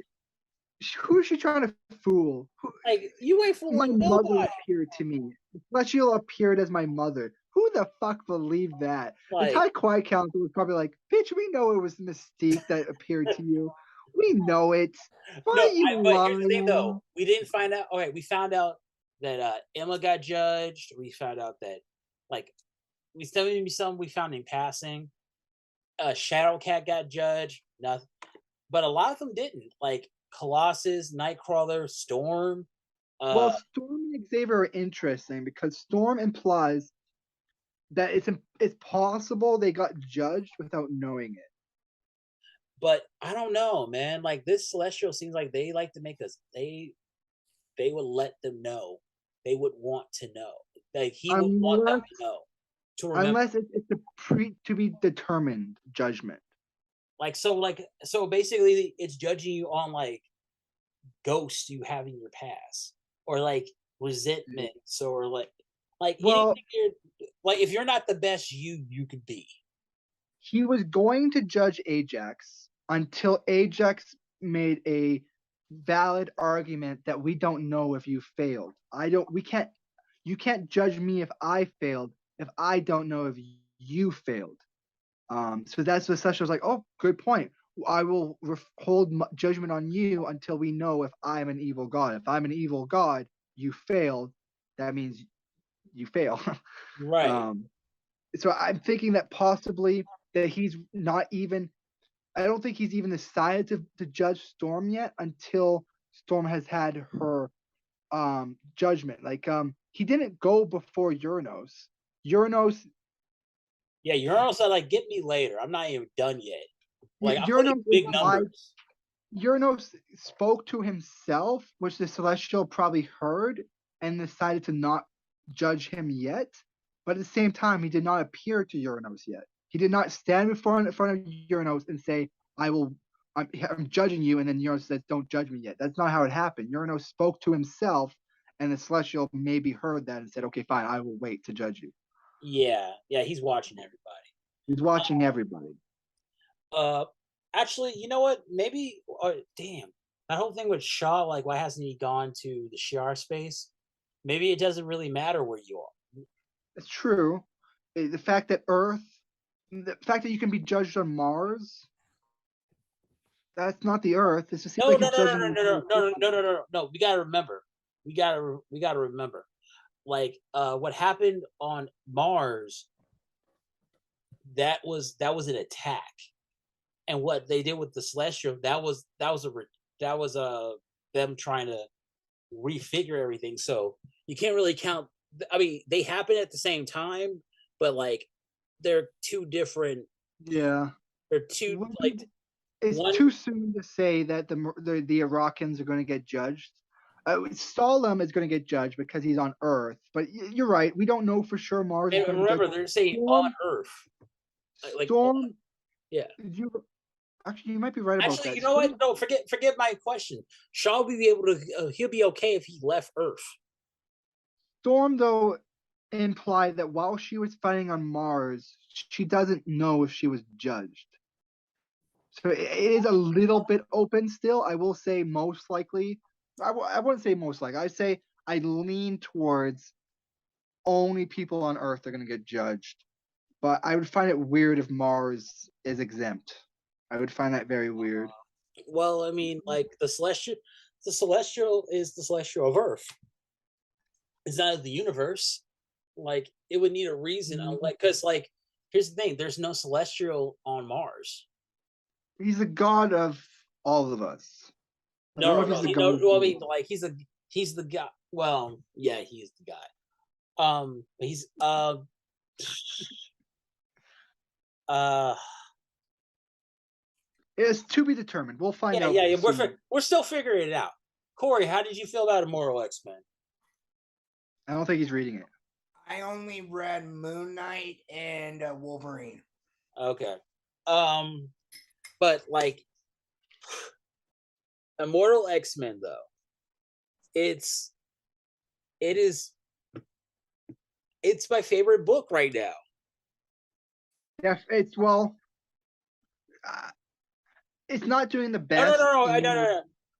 who is she trying to fool? like you ain't My fooling mother nobody. appeared to me. Celestial appeared as my mother. Who the fuck believed that? Like, the High Quiet Council was probably like, bitch, we know it was Mystique that appeared to you. We know it. Why no, are you but here's the thing lying? though. We didn't find out. Okay, we found out that Emma got judged. We found out that like we still maybe some we found in passing. Shadowcat got judged. Nothing, but a lot of them didn't. Like Colossus, Nightcrawler, Storm. Well, Storm and Xavier are interesting because Storm implies that it's possible they got judged without knowing it. But I don't know, man. Like this Celestial seems like they like to make us. They would let them know. They would want to know. Like he would want them to know. To remember. Unless it's a to be determined judgment. Like so basically it's judging you on like ghosts you have in your past or like resentments or like well, like if you're not the best you could be. He was going to judge Ajax until Ajax made a valid argument that we don't know if you failed. You can't judge me if I failed if I don't know if you failed. So that's what Sasha was like, oh, good point. I will hold judgment on you until we know if I'm an evil god. If I'm an evil god, you failed. That means you fail. Right. So I'm thinking that possibly that he's not even. I don't think he's even decided to judge Storm yet until Storm has had her judgment. Like he didn't go before Uranos. Yeah, Uranus said like get me later. I'm not even done yet. Like Uranos big numbers. Uranos spoke to himself, which the Celestial probably heard and decided to not judge him yet. But at the same time, he did not appear to Uranos yet. He did not stand in front of Uranos and say, I'm judging you, and then Uranos says, don't judge me yet. That's not how it happened. Uranos spoke to himself, and the Celestial maybe heard that and said, okay, fine, I will wait to judge you. Yeah, he's watching everybody. He's watching everybody. Actually, you know what? Maybe, damn, that whole thing with Shaw, like, why hasn't he gone to the Shi'ar space? Maybe it doesn't really matter where you are. It's true. The fact that you can be judged on Mars, that's not the Earth. It's just no. We gotta remember. We gotta remember. Like, what happened on Mars? That was an attack, and what they did with the Celestial, that was them trying to refigure everything. So you can't really count. I mean, they happen at the same time, but like they're two different. Yeah, they're two like. It's too soon to say that the Iraqis are going to get judged. Stalin is going to get judged because he's on Earth, but you're right. We don't know for sure Mars. And remember, they're saying on Earth. Like, Storm. Yeah. Actually, you might be right about that. Actually, you know what? No, forget my question. Shaw will be able to. He'll be okay if he left Earth. Storm, though, implied that while she was fighting on Mars, she doesn't know if she was judged. So it is a little bit open still. I will say most likely. I wouldn't say most likely. I say I lean towards only people on Earth are going to get judged. But I would find it weird if Mars is exempt. I would find that very weird. Well, I mean, like the celestial is the celestial of Earth. It's not of the universe. Like it would need a reason. Like, because like here's the thing: there's no celestial on Mars. He's the god of all of us. I don't know if he's the god. Well, I mean, like he's the guy. Well, yeah, he's the guy. He's uh It's to be determined. We'll find out. yeah, soon. we're still figuring it out. Corey, how did you feel about Immortal X-Men? I don't think he's reading it. I only read Moon Knight and Wolverine. Okay. But like Immortal X-Men though, it's my favorite book right now. Yeah, it's it's not doing the best.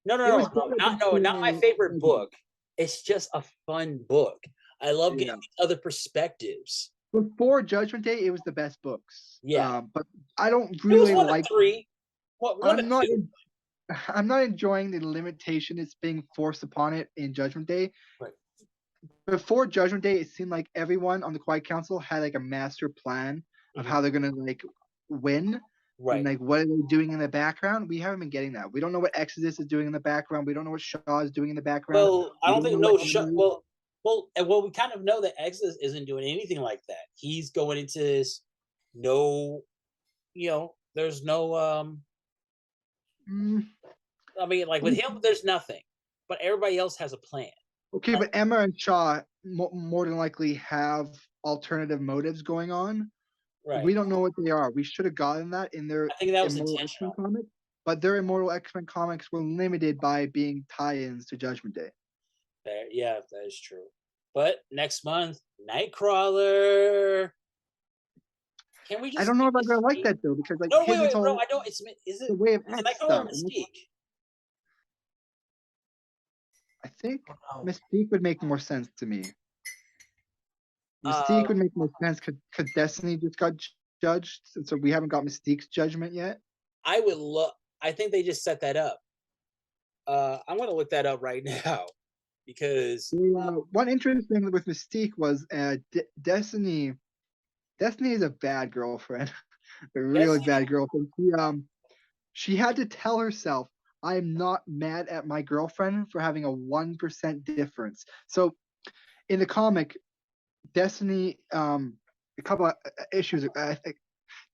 Not my favorite book. It's just a fun book. I love getting other perspectives. Before Judgment Day, it was the best books. Yeah, but I don't really like 3. I'm not enjoying the limitation that's being forced upon it in Judgment Day. Right. Before Judgment Day, it seemed like everyone on the Quiet Council had like a master plan of how they're gonna like win. Right. And like what are they doing in the background? We haven't been getting that. We don't know what Exodus is doing in the background. We don't know what Shaw is doing in the background. Well, I don't think well, we kind of know that Exodus isn't doing anything like that. He's going into this there's no I mean, like with him, there's nothing, but everybody else has a plan. Okay, but Emma and Shaw more than likely have alternative motives going on. Right. We don't know what they are. We should have gotten that in their I think that was Immortal intentional. X-Men comic, but their Immortal X-Men comics were limited by being tie-ins to Judgment Day. Yeah, that is true. But next month, Nightcrawler. Can we just? I don't know if I'm gonna like that though, because like no, wait, bro. I don't. Is it the way of Nightcrawler or Mystique? I think Mystique would make more sense to me. Mystique would make more sense because Destiny just got judged, so we haven't got Mystique's judgment yet. I would look. I think they just set that up. I'm gonna look that up right now because one interesting thing with Mystique was Destiny. Destiny is a bad girlfriend, a really bad girlfriend. She had to tell herself, "I'm not mad at my girlfriend for having a 1% difference." So, in the comic, Destiny, a couple of issues. I think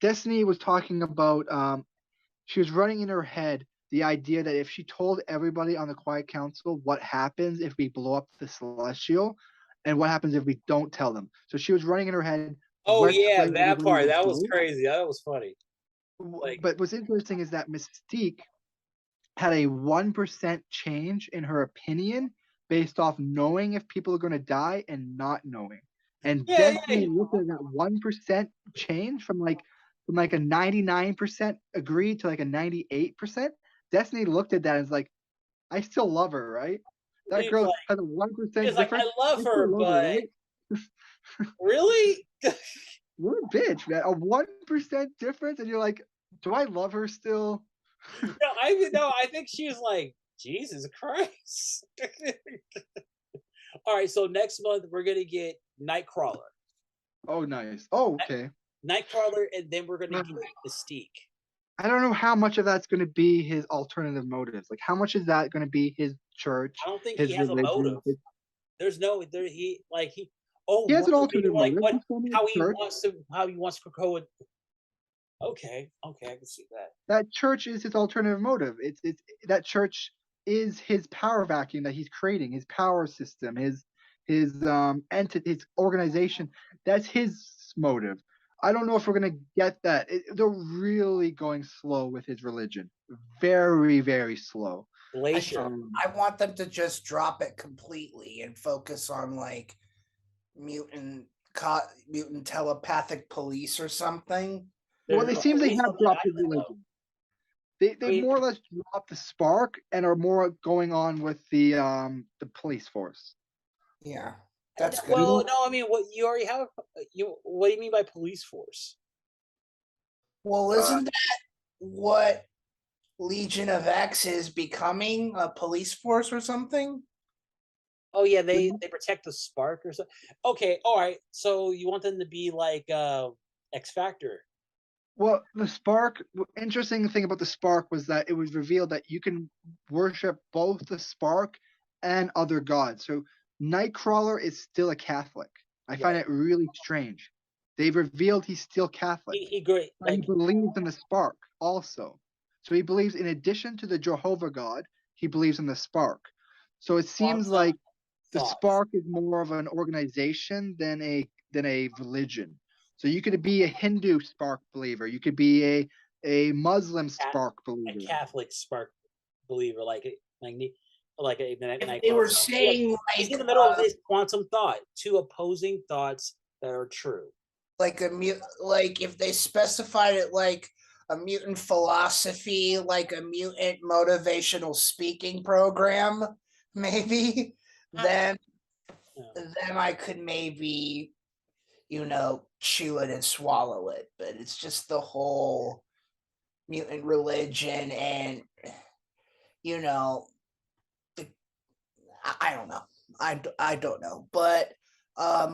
Destiny was talking about. She was running in her head the idea that if she told everybody on the Quiet Council what happens if we blow up the Celestial, and what happens if we don't tell them. So she was running in her head. Oh yeah, that part. That was crazy. That was funny. But what's interesting is that Mystique had a 1% change in her opinion based off knowing if people are going to die and not knowing. And Destiny looked at that 1% change from like a 99% agreed to like a 98%. Destiny looked at that and was like, I still love her, right? That girl has a 1% difference. Like, I love her, but right? Really? What a bitch, man. A 1% difference, and you're like, do I love her still? I think she was like, Jesus Christ. All right, so next month we're gonna get Nightcrawler. Oh, nice. Oh, okay. Nightcrawler, and then we're gonna get Mystique. I don't know how much of that's going to be his alternative motives. Like, how much is that going to be his church? I don't think he has a motive. There's no there. He has an alternative motive. Like how he wants to go with. Okay, I can see that. That church is his alternative motive. It's that church is his power vacuum that he's creating, his power system, his entity, his organization. That's his motive. I don't know if we're gonna get that. They're really going slow with his religion. Very, very slow. I want them to just drop it completely and focus on like mutant telepathic police or something. Well, it seems they have dropped his religion. They more or less dropped the spark and are more going on with the police force. Yeah. That's good. Well, no, I mean, what you already have. What do you mean by police force? Well, isn't that what Legion of X is becoming? A police force or something? Oh yeah, they protect the spark or something. Okay, all right. So you want them to be like X Factor? Well, the spark. Interesting thing about the spark was that it was revealed that you can worship both the spark and other gods. So Nightcrawler is still a Catholic. I find it really strange. They've revealed he's still Catholic. He great But he believes in the spark also. So he believes, in addition to the Jehovah God, he believes in the spark. So it seems like the spark is more of an organization than a religion. So you could be a Hindu spark believer. You could be a Muslim spark believer. A Catholic spark believer, like a If they were saying like he's in the middle of this quantum thought, two opposing thoughts that are true. Like if they specified it like a mutant philosophy, like a mutant motivational speaking program, maybe, then I could maybe, chew it and swallow it. But it's just the whole mutant religion and, I don't know. I don't know. But I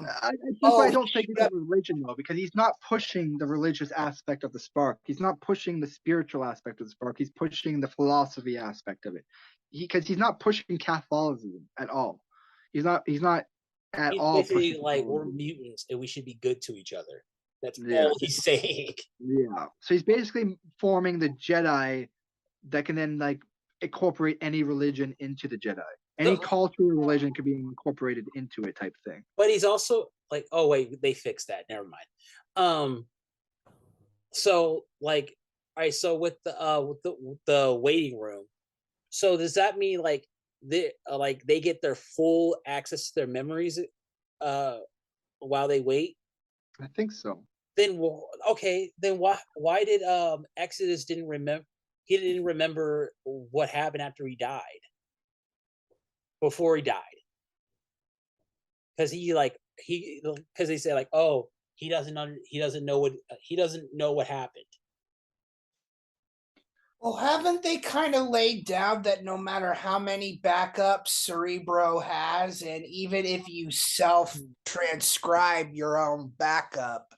don't think it's a religion though, because he's not pushing the religious aspect of the spark. He's not pushing the spiritual aspect of the spark. He's pushing the philosophy aspect of it. Because he's not pushing Catholicism at all. He's not at all pushing. Like we're mutants and we should be good to each other. That's all he's saying. Yeah. So he's basically forming the Jedi that can then like incorporate any religion into the Jedi. Any culture or religion could be incorporated into it, type thing. But he's also like, oh wait, they fixed that. Never mind. So like, all right. So with the waiting room, so does that mean like they get their full access to their memories, while they wait? I think so. Then okay. Then why did Exodus didn't remember? He didn't remember what happened after he died. Before he died, because they say like, oh, he doesn't know what happened. Well, haven't they kind of laid down that no matter how many backups Cerebro has, and even if you self-transcribe your own backup,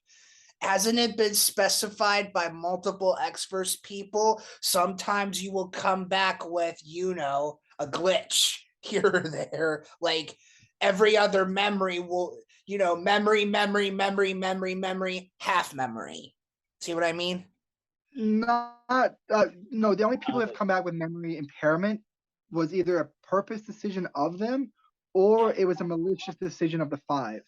hasn't it been specified by multiple experts people? Sometimes you will come back with, a glitch here or there, like every other memory will, memory, half memory. See what I mean? No. The only people who have come back with memory impairment was either a purpose decision of them, or it was a malicious decision of the five.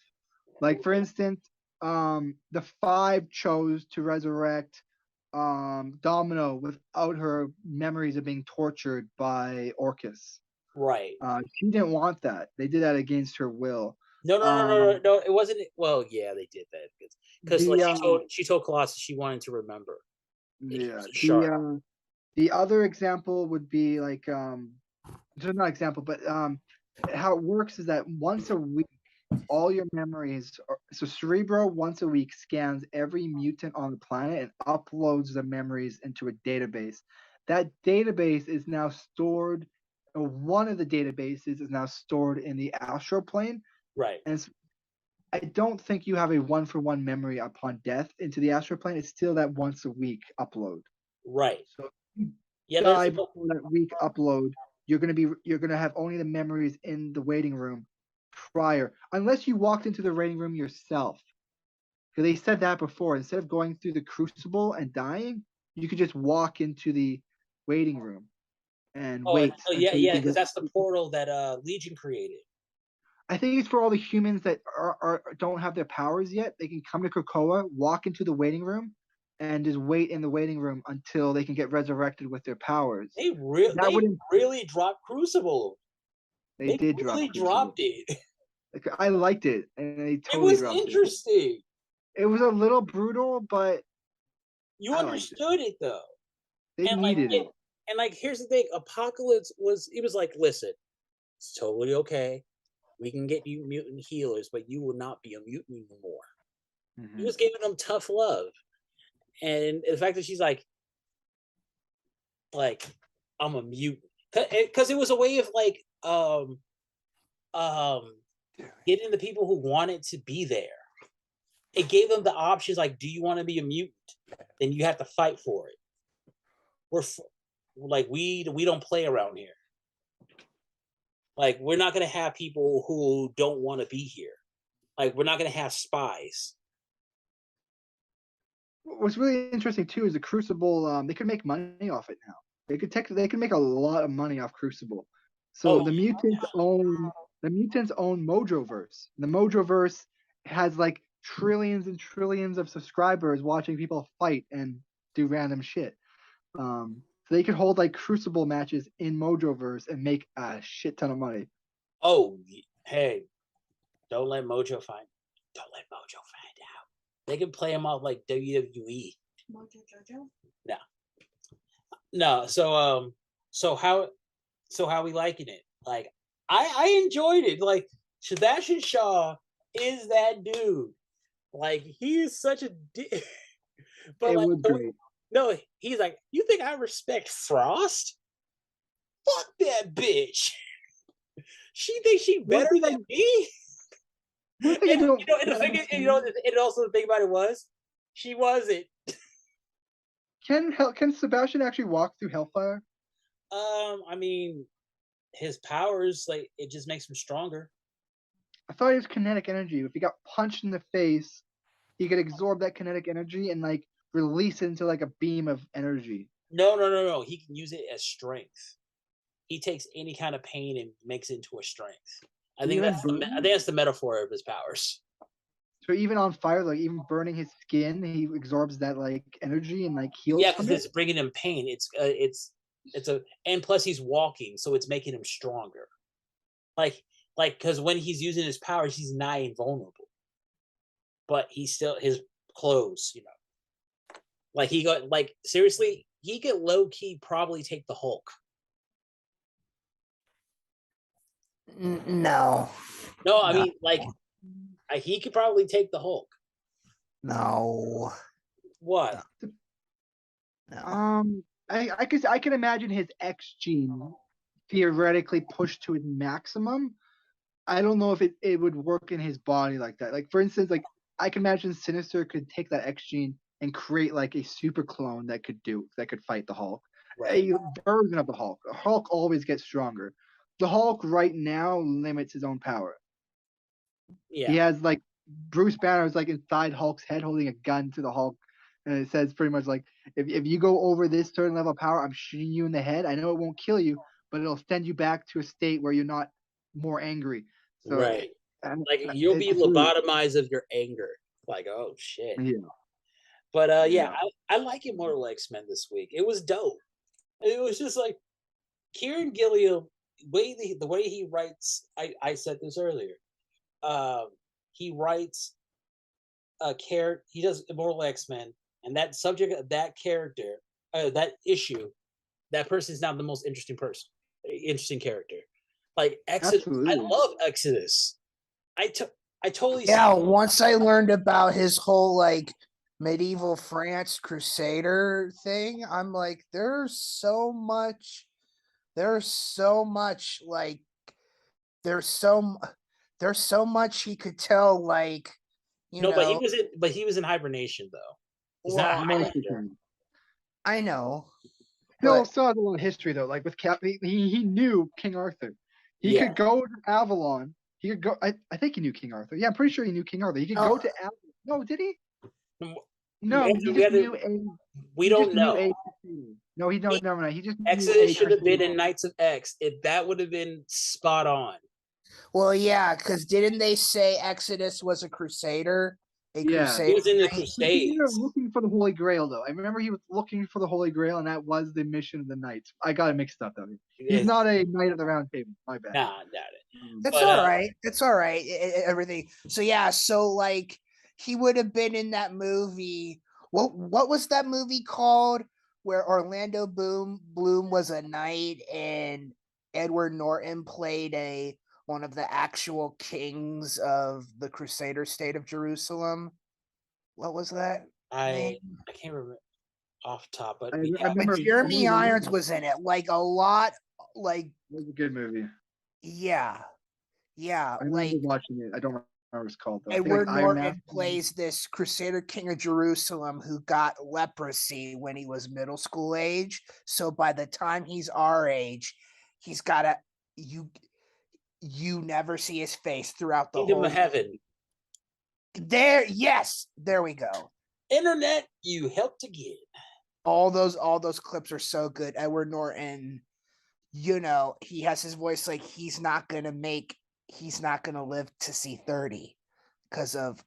Like for instance, the five chose to resurrect Domino without her memories of being tortured by Orcus. Right. She didn't want that. They did that against her will. No. It wasn't. Well, yeah, they did that because she told Colossus she wanted to remember. Yeah. The other example would be like not example, but how it works is that once a week, all your memories. So Cerebro once a week scans every mutant on the planet and uploads the memories into a database. That database is now stored. One of the databases is now stored in the astral plane. Right. And I don't think you have a one-for-one memory upon death into the astral plane. It's still that once a week upload. Right. So if you die before that week upload, you're gonna have only the memories in the waiting room prior, unless you walked into the waiting room yourself. Because they said that before. Instead of going through the crucible and dying, you could just walk into the waiting room and wait. Yeah, because that's the portal that Legion created. I think it's for all the humans that don't have their powers yet. They can come to Krakoa, walk into the waiting room, and just wait in the waiting room until they can get resurrected with their powers. They really dropped Crucible. They did really dropped it. I liked it, and they totally dropped it. It was interesting. It was a little brutal, but you understood it though. They needed it. And like, here's the thing: Apocalypse was like, listen, it's totally okay. We can get you mutant healers, but you will not be a mutant anymore. Mm-hmm. He was giving them tough love, and the fact that she's like I'm a mutant, because it was a way of like getting the people who wanted to be there. it gave them the options like, do you want to be a mutant? Then you have to fight for it. We don't play around here. Like, we're not going to have people who don't want to be here. Like, we're not going to have spies. What's really interesting too is the Crucible. They could make money off it now. They could make a lot of money off Crucible. So the mutants own Mojoverse. The Mojoverse has like trillions and trillions of subscribers watching people fight and do random shit. So they could hold like Crucible matches in Mojoverse and make a shit ton of money. Oh, hey, don't let Mojo find out. They can play them off like WWE. Mojo Jojo? No. So how we liking it? Like, I enjoyed it. Like, Sebastian Shaw is that dude. Like, he is such a but it like, was great. No, he's like, you think I respect Frost? Fuck that bitch. She thinks she better than me. And also the thing about it was, she wasn't. Can Sebastian actually walk through Hellfire? I mean, his powers, like, it just makes him stronger. I thought it was kinetic energy. If he got punched in the face, he could absorb that kinetic energy and like release it into like a beam of energy. No. He can use it as strength. He takes any kind of pain and makes it into a strength. I think that's the metaphor of his powers. So even on fire, like even burning his skin, he absorbs that like energy and like heals. Yeah, because it's bringing him pain. And plus he's walking, so it's making him stronger. Like because when he's using his powers, he's nigh invulnerable. But he's still his clothes, Like seriously, he could low key probably take the Hulk. No. No, I mean he could probably take the Hulk. No. What? No. I can imagine his X gene theoretically pushed to its maximum. I don't know if it would work in his body like that. Like for instance, like I can imagine Sinister could take that X gene and create like a super clone that could fight the Hulk. Right. A version of the Hulk. The Hulk always gets stronger. The Hulk right now limits his own power. Yeah. He has like Bruce Banner is like inside Hulk's head holding a gun to the Hulk. And it says pretty much like, if you go over this certain level of power, I'm shooting you in the head. I know it won't kill you, but it'll send you back to a state where you're not more angry. So, right. Like you'll be lobotomized of your anger. Like, oh shit. Yeah. But I like Immortal X-Men this week. It was dope. It was just like Kieran Gilliam, the way he writes. I said this earlier. He writes a character. He does Immortal X-Men, and that subject of that character, that issue, that person is now the most interesting character. Like Exodus, absolutely. I love Exodus. I totally. Once I learned about his whole like medieval France crusader thing, I'm like, there's so much like there's so much he could tell, like but he was in hibernation though. He's not a Highlander. I know. He also has a little history though. Like with Cap, he knew King Arthur. He could go to Avalon. He could go. I think he knew King Arthur. Yeah, I'm pretty sure he knew King Arthur. He could go to Avalon. No, did he? No, we don't know. No, he don't. Never mind. He just Exodus should have been in Knights of X. That would have been spot on. Well, yeah, because didn't they say Exodus was a crusader? Crusader. He was in the Crusades. He was looking for the Holy Grail, though. I remember he was looking for the Holy Grail, and that was the mission of the Knights. I got it mixed up, though. He's not a Knight of the Round Table. My bad. Nah, got it. That's all right. That's all right. Everything. So like he would have been in that movie. What was that movie called? Where Orlando Bloom was a knight and Edward Norton played one of the actual kings of the Crusader state of Jerusalem. What was that? I can't remember off top, but Jeremy Irons was in it. Like a lot. Like it was a good movie. Yeah. I remember watching it. I don't remember what it's called though. I think, Edward like, Iron Norton Man. plays this Crusader King of Jerusalem who got leprosy when he was middle school age. So by the time he's our age, he's got a you never see his face throughout the Kingdom whole of Heaven. There we go. Internet, you helped to get. All those clips are so good. Edward Norton, he has his voice like he's not gonna live to see 30 because of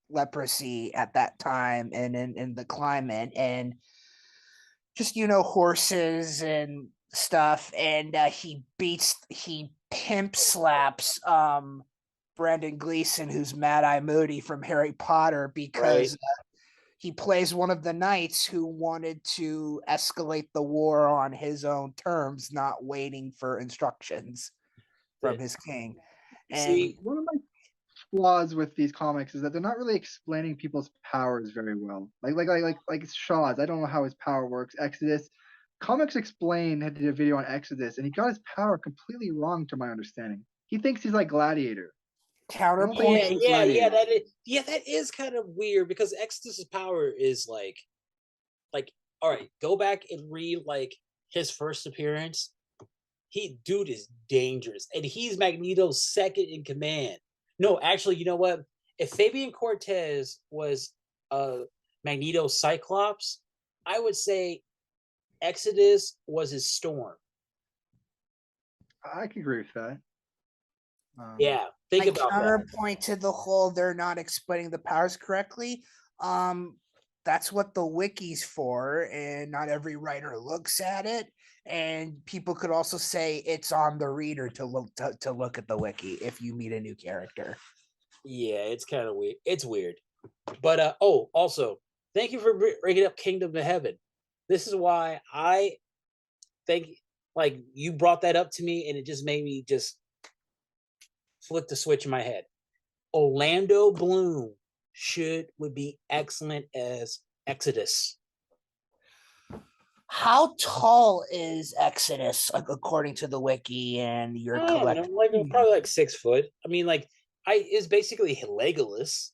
leprosy at that time and in the climate and just horses and stuff. And he pimp slaps Brendan Gleeson, who's Mad Eye Moody from Harry Potter, because he plays one of the knights who wanted to escalate the war on his own terms, not waiting for instructions from his king. And See, one of my flaws with these comics is that they're not really explaining people's powers very well. Like Shaw's. I don't know how his power works. Exodus. Comics Explained had did a video on Exodus, and he got his power completely wrong, to my understanding. He thinks he's like Gladiator. counterpoint. yeah, that is kind of weird because Exodus's power is like, all right, go back and read like his first appearance. Dude is dangerous, and he's Magneto's second in command. No, actually, you know what? If Fabian Cortez was Magneto's Cyclops, I would say Exodus was his Storm. I can agree with that. Yeah, think about that. Counterpoint to the whole they're not explaining the powers correctly. That's what the wiki's for, and not every writer looks at it. And people could also say it's on the reader to look at the wiki if you meet a new character. Yeah, it's kind of weird. It's weird. But also, thank you for bringing up Kingdom of Heaven. This is why I think like you brought that up to me, and it just made me just flip the switch in my head. Orlando Bloom would be excellent as Exodus. How tall is Exodus, according to the wiki and your collection? Probably like 6 foot. I mean, like is basically Legolas.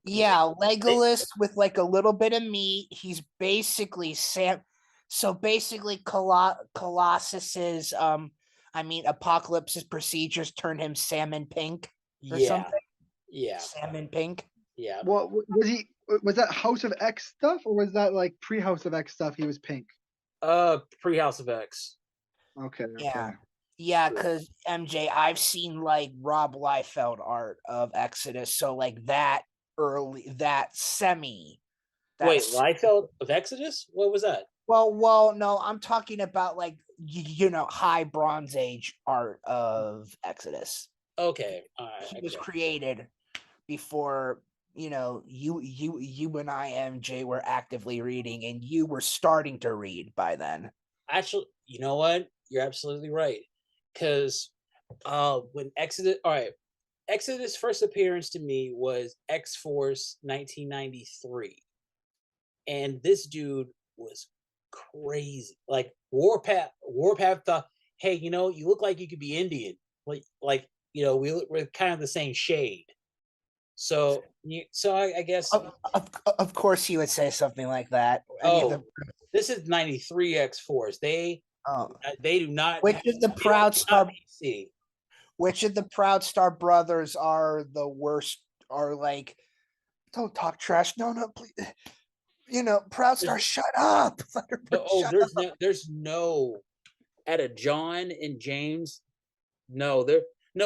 Yeah, Legolas with like a little bit of meat. He's basically Sam. So basically, Colossus's Apocalypse's procedures turned him salmon pink or something. Yeah, salmon pink. Yeah. Well, was that House of X stuff, or was that like pre-House of X stuff? He was pink. Pre-House of X. Okay. Yeah, because MJ, I've seen like Rob Liefeld art of Exodus, so like that semi. Wait, Liefeld of Exodus? What was that? Well, no, I'm talking about like high Bronze Age art of Exodus. Okay, all right. He was created before you and I, MJ, were actively reading, and you were starting to read by then. Actually, you know what? You're absolutely right. Because when Exodus' first appearance to me was X-Force 1993. And this dude was crazy. Like Warpath thought, hey, you look like you could be Indian. We're kind of the same shade. So I guess of course he would say something like that. This is 93 X-Force. They do not. Which of the Proud Star brothers are the worst? Are like, don't talk trash. No, please. Proud Star, shut up. There's no at a John and James. No,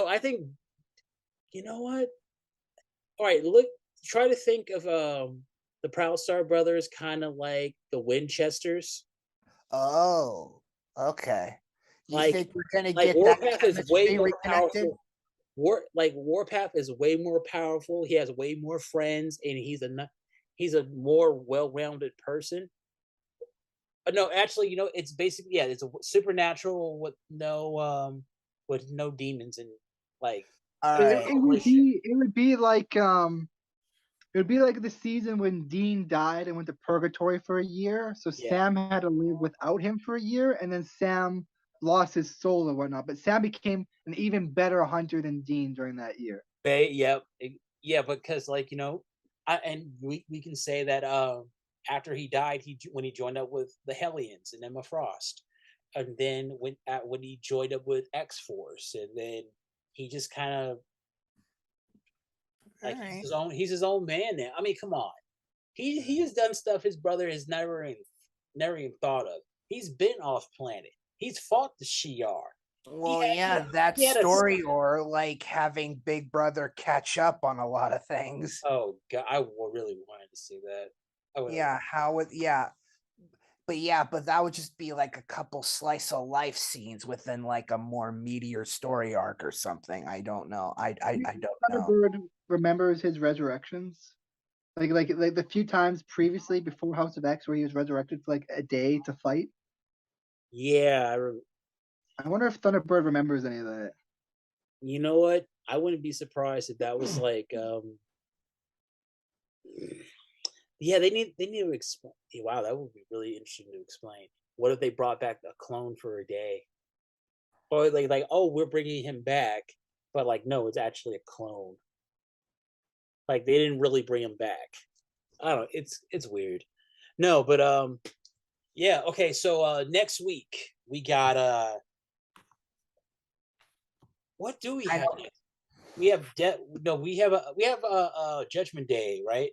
I think. You know what? All right, try to think of the Proud Star brothers, kind of like the Winchesters. Oh, okay. You think we're gonna get Warpath is way more powerful. Warpath is way more powerful. He has way more friends, and he's a more well-rounded person. No, actually, it's basically it's a supernatural with no demons and like. It would be like the season when Dean died and went to purgatory for a year. So Sam had to live without him for a year, and then Sam lost his soul and whatnot. But Sam became an even better hunter than Dean during that year. Yep. Yeah, because like, and we can say that after he died, when he joined up with the Hellions and Emma Frost, and then when he joined up with X Force, and then he just kind of like Alright. he's his own man now. I mean, come on, he has done stuff his brother has never even thought of. He's been off planet. He's fought the Shi'ar. Well, yeah, that he had a story, or like having Big Brother catch up on a lot of things. Oh god, really wanted to see that. Yeah, how would but that would just be like a couple slice of life scenes within like a more meatier story arc or something. I don't know. I don't know. Thunderbird remembers his resurrections, like the few times previously before House of X where he was resurrected for like a day to fight. Yeah, I wonder if Thunderbird remembers any of that. you know what? I wouldn't be surprised if that was like yeah, they need to explain. Wow, that would be really interesting to explain. What if they brought back a clone for a day? Or like oh, we're bringing him back, but like no, it's actually a clone. Like they didn't really bring him back. I don't know, it's weird. No, but yeah, okay, so next week we got what do we have next? We have we have a Judgment Day, right? I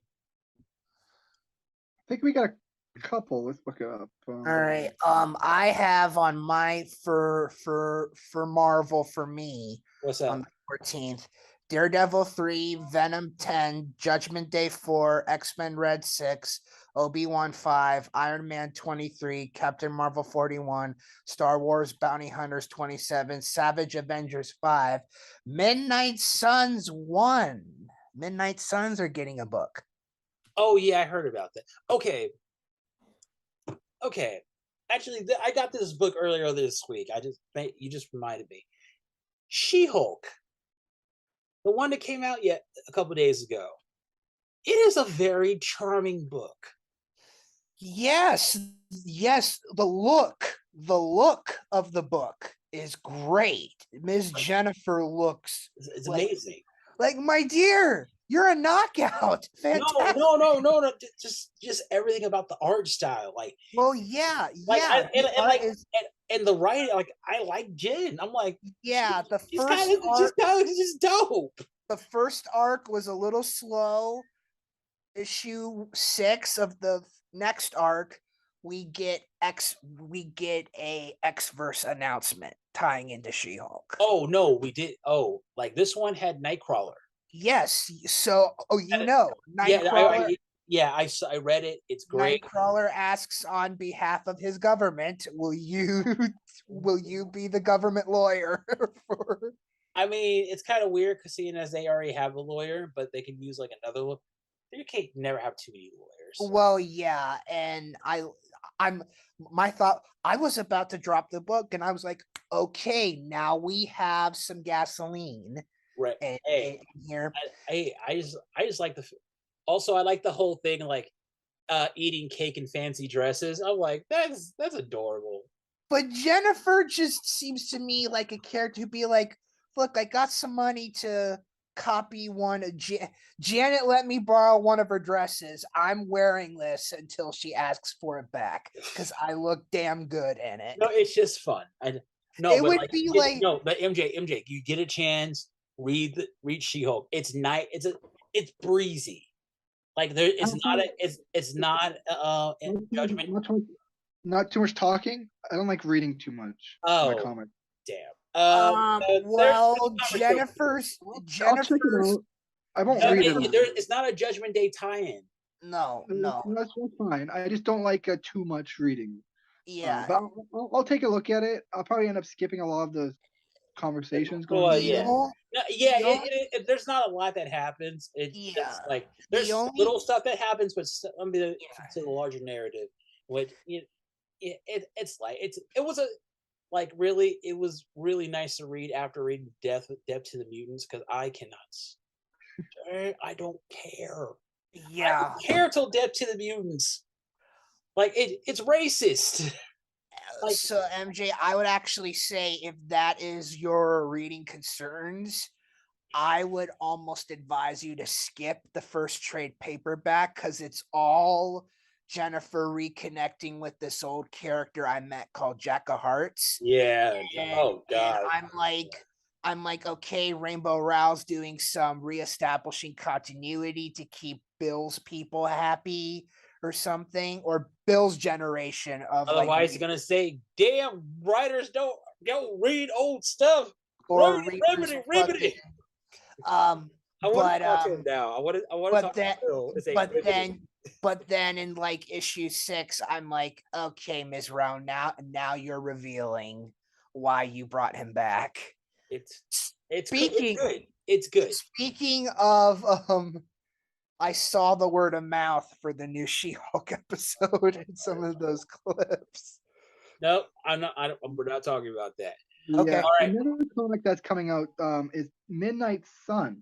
think we got a couple. Let's look it up. All right. I have on my for Marvel for me What's on up? the 14th, Daredevil 3, Venom 10, Judgment Day 4, X-Men Red 6, Obi-Wan 5, Iron Man 23, Captain Marvel 41, Star Wars Bounty Hunters 27, Savage Avengers 5, Midnight Suns 1. Midnight Suns are getting a book. Oh yeah, I heard about that. Okay. Actually, I got this book earlier this week. You just reminded me. She-Hulk, the one that came out a couple days ago. It is a very charming book. Yes, the look of the book is great. Ms. Jennifer looks It's like, amazing. like, my dear, you're a knockout. Fantastic. No. Just everything about the art style, like. Well, yeah, Like yeah. and the writing, like I like Jen. I'm like, yeah, she's just dope. the first arc was a little slow. Issue 6 of the next arc, we get a X-verse announcement tying into She-Hulk. Oh no, we did. Oh, like this one had Nightcrawler. Yes. So, Nightcrawler. I read it. It's great. Nightcrawler asks on behalf of his government, "Will you be the government lawyer for?" I mean, it's kind of weird because seeing as they already have a lawyer, but they can use like another. You can't never have too many lawyers. Well, yeah, and my thought. I was about to drop the book, and I was like, "Okay, now we have some gasoline." Right. Here. I just like also I like the whole thing, like eating cake in fancy dresses. I'm like, that's adorable. But Jennifer just seems to me like a character who'd be like, look, I got some money to copy one. Janet let me borrow one of her dresses. I'm wearing this until she asks for it back because I look damn good in it. No, it's just fun. But MJ, you get a chance, read She-Hulk. It's nice. It's breezy. Like it's not Judgment. Not too much talking. I don't like reading too much. Oh, in the comic. Damn. Jennifer's. I won't read it. It's not a Judgment Day tie-in. No. That's fine. I just don't like too much reading. Yeah, but I'll take a look at it. I'll probably end up skipping a lot of the conversations going on. There's not a lot that happens. It's like there's little stuff that happens, but to the larger narrative. Which it was really nice to read after reading Death to the Mutants, because I cannot. I don't care. Yeah, I don't care till Death to the Mutants. Like it's racist. Like, so MJ, I would actually say if that is your reading concerns, I would almost advise you to skip the first trade paperback because it's all Jennifer reconnecting with this old character I met called Jack of Hearts. Yeah. Oh And God. I'm like, okay, Rainbow Rowell's doing some reestablishing continuity to keep Bill's people happy or something, or Bill's generation of Otherwise, you're gonna say, "Damn, writers don't read old stuff." or Ribbity, ribbity. I want to talk to him now. I want to talk to Bill. But then in like issue 6, I'm like, okay, Ms. Round, now you're revealing why you brought him back. It's good. It's good. Speaking of, I saw the word of mouth for the new She-Hulk episode in some of those clips. No, I'm not. We're not talking about that. Yeah. Okay. All right. Another comic that's coming out is Midnight Sun.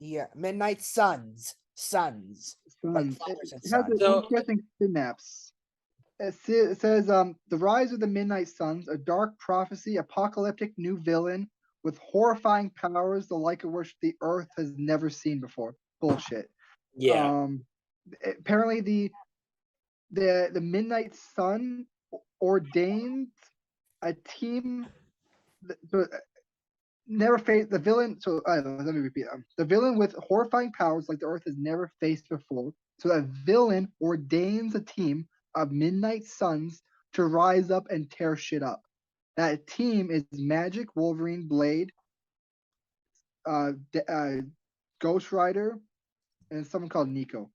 Yeah, Midnight Suns. Like It flowers and has suns. an interesting synapse. It says, the rise of the Midnight Suns, a dark prophecy, apocalyptic new villain with horrifying powers, the like of which the Earth has never seen before. Bullshit. Yeah. Apparently, the Midnight Sun ordained a team. Never faced the villain. So I don't know. Let me repeat. The villain with horrifying powers like the Earth has never faced before. So that villain ordains a team of Midnight Suns to rise up and tear shit up. That team is Magic, Wolverine, Blade, Ghost Rider, and someone called Nico.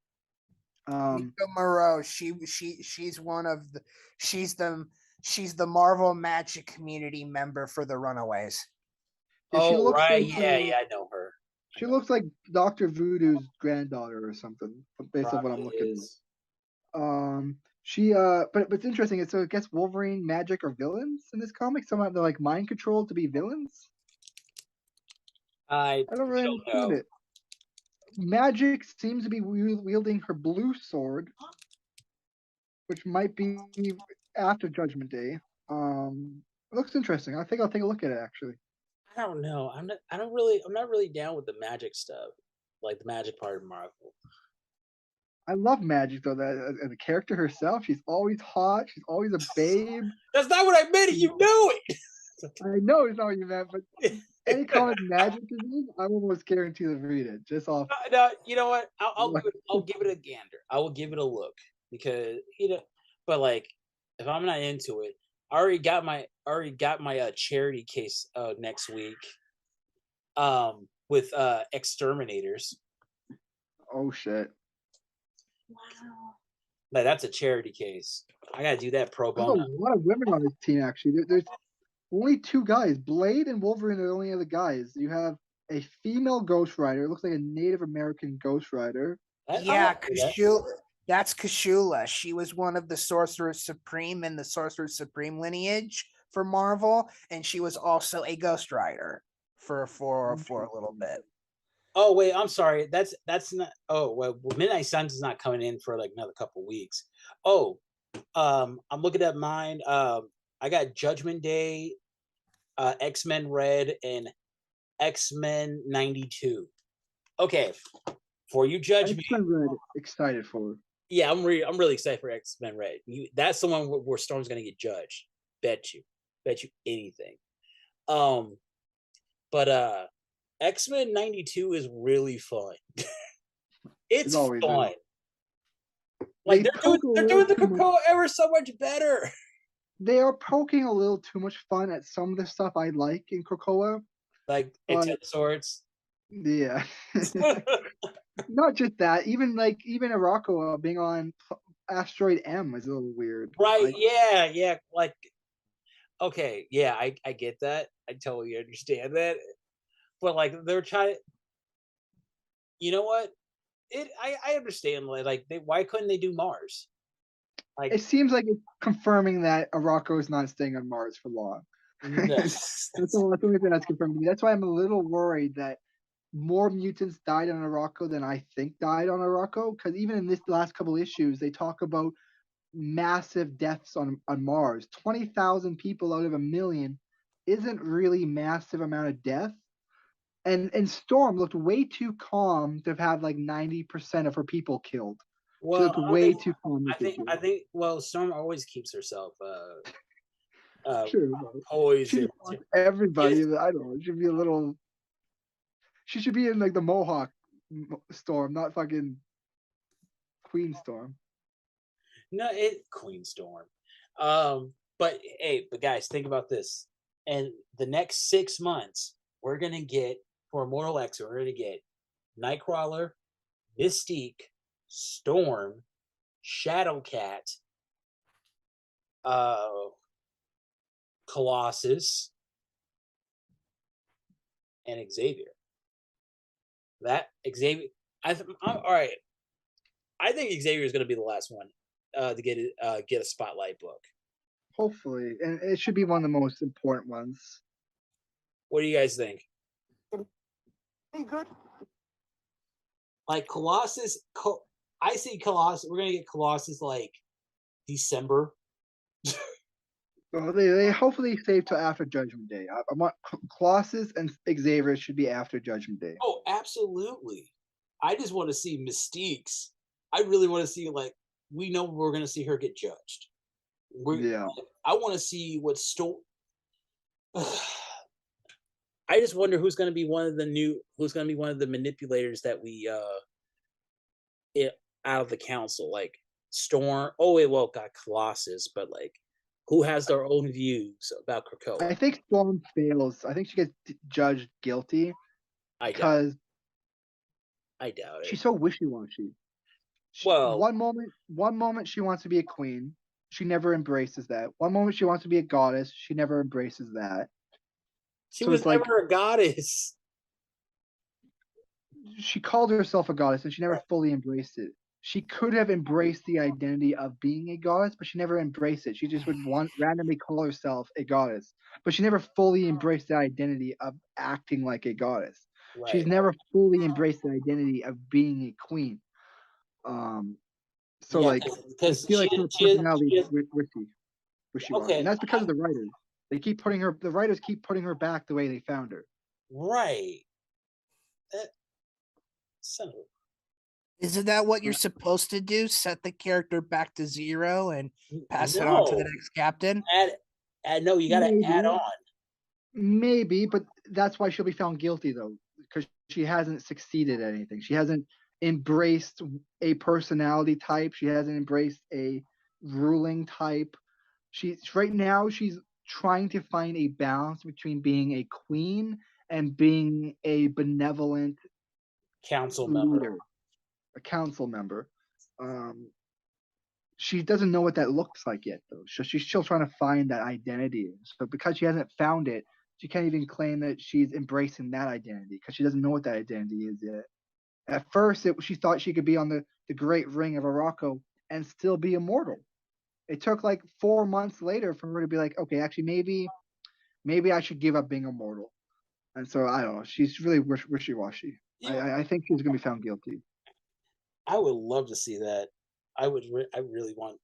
Nico Moreau. She's one of the she's the Marvel Magic community member for the Runaways. She looks right. like, Yeah, I know her. She looks like Dr. Voodoo's granddaughter or something, based on what I'm looking at. But it's interesting. So I guess Wolverine, Magic are villains in this comic. Somehow they're like mind controlled to be villains. I don't really understand it. Magic seems to be wielding her blue sword, which might be after Judgment Day. It looks interesting. I think I'll take a look at it actually. I don't know. I'm not really down with the magic stuff, like the magic part of Marvel. I love Magic though. That the character herself, she's always hot. She's always a babe. That's not what I meant. You know it. I know it's not what you meant, but any comic Magic is in, I'm almost guaranteed to read it. Just off. No, you know what? I'll give it a gander. I will give it a look because but like if I'm not into it, I already got my charity case next week. With Exterminators. Oh shit! Wow. Like that's a charity case. I gotta do that pro bono. There's a lot of women on this team actually. There's only 2 guys. Blade and Wolverine are the only other guys. You have a female Ghost Rider. It looks like a Native American Ghost Rider. Yeah, that's Kashula. She was one of the Sorcerer Supreme in the Sorcerer Supreme lineage for Marvel, and she was also a Ghost Rider for a little bit. Oh wait, I'm sorry. That's not. Oh well, Midnight Suns is not coming in for like another couple weeks. Oh, I'm looking at mine. I got Judgment Day, X-Men Red, and X-Men 92. Okay, for you judge me. X-Men Red, excited for. Yeah, I'm really excited for X-Men Red. That's the one where Storm's gonna get judged. Bet you anything. But X-Men 92 is really fun. It's fun. Like they're doing the Krakoa era so much better. They are poking a little too much fun at some of the stuff I like in Krakoa. Like Ten Swords. Yeah. Not just that. Even Arakoa being on Asteroid M is a little weird. Right, like, yeah. Like okay, yeah, I get that. I totally understand that. But like they're trying, you know what? I understand. Like why couldn't they do Mars? Like it seems like it's confirming that Arakko is not staying on Mars for long. That's the only thing that's confirmed to me. That's why I'm a little worried that more mutants died on Arakko than I think died on Arakko. Because even in this last couple issues, they talk about massive deaths on Mars. 20,000 people out of 1 million isn't really massive amount of death. And Storm looked way too calm to have like 90% of her people killed. She looked way too calm. I think. Well, Storm always keeps herself Sure, poised. she wants everybody. I don't know. It should be a little. She should be in like the Mohawk Storm, not fucking Queen Storm. No, Queen Storm. But hey, but guys, think about this. And the next 6 months, we're gonna get for Immortal X, we're gonna get Nightcrawler, Mystique, Storm, Shadowcat, Colossus, and Xavier. That Xavier, I'm all right. I think Xavier is going to be the last one to get a spotlight book. Hopefully, and it should be one of the most important ones. What do you guys think? Good. Like Colossus, I see Colossus. We're gonna get Colossus like December. Well, they hopefully save till after Judgment Day. I want Colossus and Xavier should be after Judgment Day. Oh, absolutely. I just want to see Mystique's. I really want to see, like, we know we're going to see her get judged. I want to see what I just wonder who's going to be one of the manipulators that we out of the council, like Storm. Oh wait, well, got Colossus, but like, who has their own views about Krakoa? I think Storm fails. I think she gets judged guilty because I doubt it. She's so wishy-washy. Well, one moment she wants to be a queen, she never embraces that. One moment she wants to be a goddess, she never embraces that. She was never a goddess. She called herself a goddess and she never fully embraced it. She could have embraced the identity of being a goddess, but she never embraced it. She just would randomly call herself a goddess, but she never fully embraced the identity of acting like a goddess. Right. She's never fully embraced the identity of being a queen. So like, I feel like her personality is wishy-washy, okay. And that's because of the writers. The writers keep putting her back the way they found her. Right. Isn't that what you're supposed to do? Set the character back to 0 and pass it on to the next captain? No, you got to add on. Maybe, but that's why she'll be found guilty, though, because she hasn't succeeded at anything. She hasn't embraced a personality type. She hasn't embraced a ruling type. Right now, she's trying to find a balance between being a queen and being a benevolent council member. A council member. She doesn't know what that looks like yet, though. She's still trying to find that identity. So because she hasn't found it, she can't even claim that she's embracing that identity because she doesn't know what that identity is yet. At first, she thought she could be on the Great Ring of Araco and still be immortal. It took like 4 months later for her to be like, okay, actually, maybe I should give up being immortal. And so I don't know. She's really wishy-washy. Yeah. I think she's going to be found guilty. I would love to see that. I really want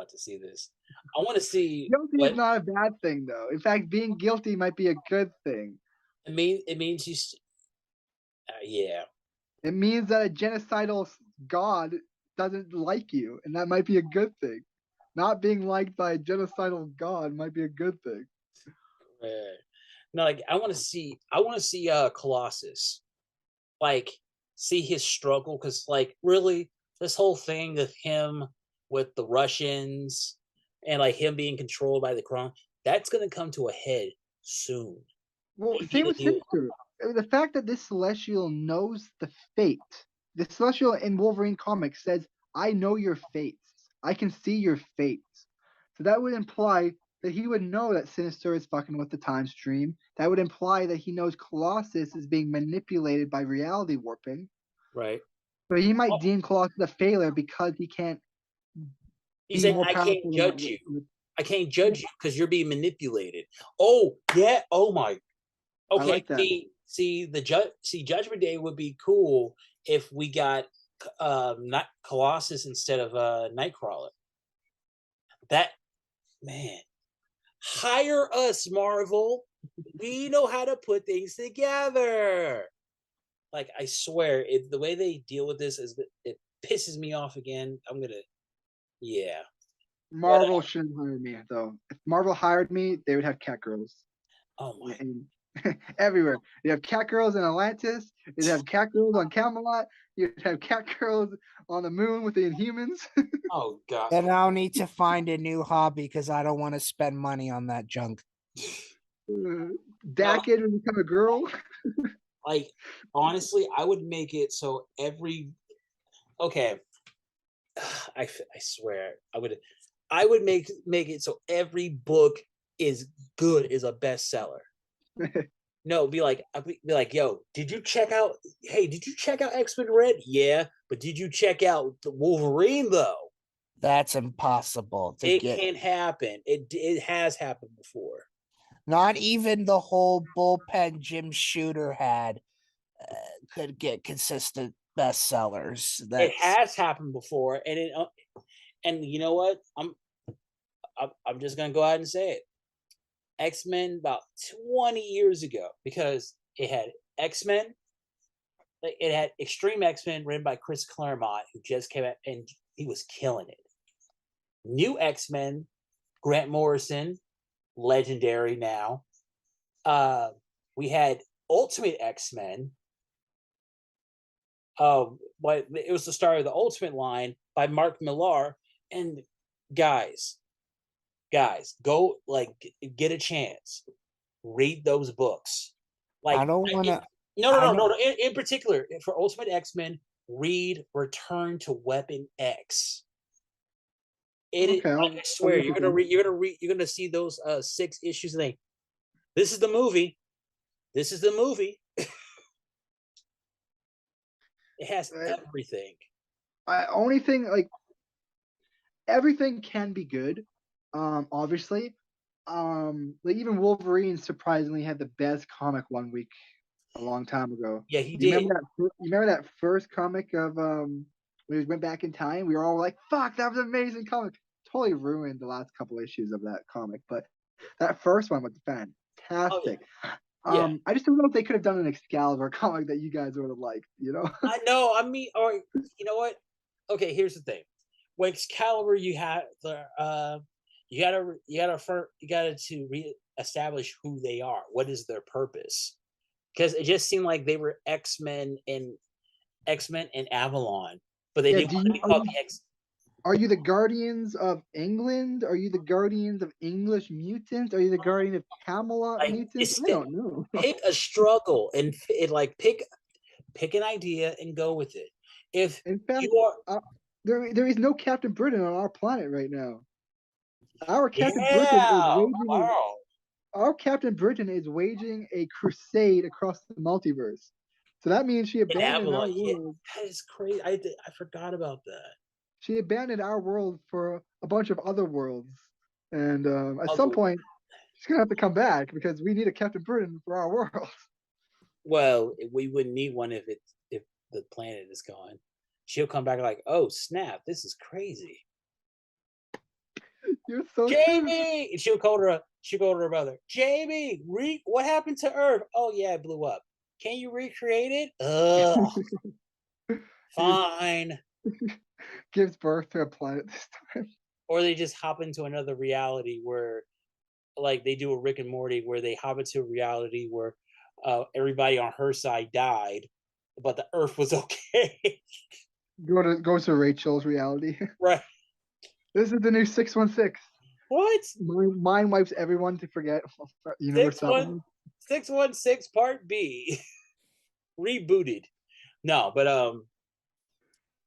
to see this. I want to see. Guilty is not a bad thing, though. In fact, being guilty might be a good thing. It means she's. Yeah. It means that a genocidal god doesn't like you, and that might be a good thing. Not being liked by a genocidal god might be a good thing. No, like I want to see Colossus, like see his struggle, because like really this whole thing with him with the Russians and like him being controlled by the Crown, that's gonna come to a head soon. Well, same with Sinister. The fact that this Celestial knows the fate. The Celestial in Wolverine comics says, I know your fates. I can see your fates. So that would imply that he would know that Sinister is fucking with the time stream. That would imply that he knows Colossus is being manipulated by reality warping. Right. But he might deem Colossus a failure because he can't. He's saying, I can't judge you. I can't judge you because you're being manipulated. Oh, yeah. Oh, my. Okay. Like Judgment Day would be cool if we got not Colossus instead of Nightcrawler. That, man. Hire us, Marvel. We know how to put things together. Like, I swear, the way they deal with this is it pisses me off again. I'm gonna, yeah. Marvel shouldn't hire me though. If Marvel hired me, they would have cat girls. Oh my. And everywhere. You have cat girls in Atlantis. You'd have cat girls on Camelot. You'd have cat girls on the moon with the Inhumans. Oh god. And I'll need to find a new hobby because I don't want to spend money on that junk. Dackett would become a girl. Like, honestly, I would make it so okay. I swear I would make it so every book is good, is a bestseller. No, I'd be like, yo, did you check out X-Men Red? Yeah, but did you check out the Wolverine though? That's impossible to It get. can't happen. It has happened before. Not even the whole bullpen Jim Shooter had could get consistent bestsellers. It has happened before, and you know what? I'm just gonna go ahead and say it. X-Men about 20 years ago, because it had X-Men, it had Extreme X-Men written by Chris Claremont, who just came out and he was killing it. New X-Men, Grant Morrison, legendary now. We had Ultimate X-Men. But it was the start of the Ultimate line by Mark Millar. And guys, go get a chance, read those books. Like, I don't want to. No. In particular, for Ultimate X-Men, read Return to Weapon X. I swear, you're gonna see those 6 issues and think, this is the movie. This is the movie. It has everything. Only thing, like, everything can be good. Obviously. Like, even Wolverine surprisingly had the best comic one week a long time ago. Yeah, he did. You remember that first comic of when we went back in time? We were all like, "Fuck, that was an amazing comic." Totally ruined the last couple issues of that comic, but that first one was fantastic. Oh, yeah. I just don't know if they could have done an Excalibur comic that you guys would have liked. You know? I know. I mean, or you know what? Okay, here's the thing. With Excalibur, you had the you gotta to reestablish who they are. What is their purpose? Because it just seemed like they were X-Men and Avalon, but they didn't want to be called the X. Are you the Guardians of England? Are you the Guardians of English Mutants? Are you the Guardian of Camelot Mutants? I don't know. Pick a struggle and pick an idea and go with it. If in fact, you are, there is no Captain Britain on our planet right now. Our Captain Britain is waging a crusade across the multiverse. So that means she abandoned our world. That is crazy. I forgot about that. She abandoned our world for a bunch of other worlds. And at some point, she's going to have to come back because we need a Captain Britain for our world. Well, we wouldn't need one if the planet is gone. She'll come back like, oh, snap, this is crazy. You're so Jamie! And she'll go to her brother. Jamie, what happened to Earth? Oh, yeah, it blew up. Can you recreate it? Ugh. Fine. Gives birth to a planet this time. Or they just hop into another reality where, like, they do a Rick and Morty where they hop into a reality where everybody on her side died, but the Earth was okay. Go to Rachel's reality. Right. This is the new 616. What? Mind wipes everyone to forget Universe 616 Part B. Rebooted. No, but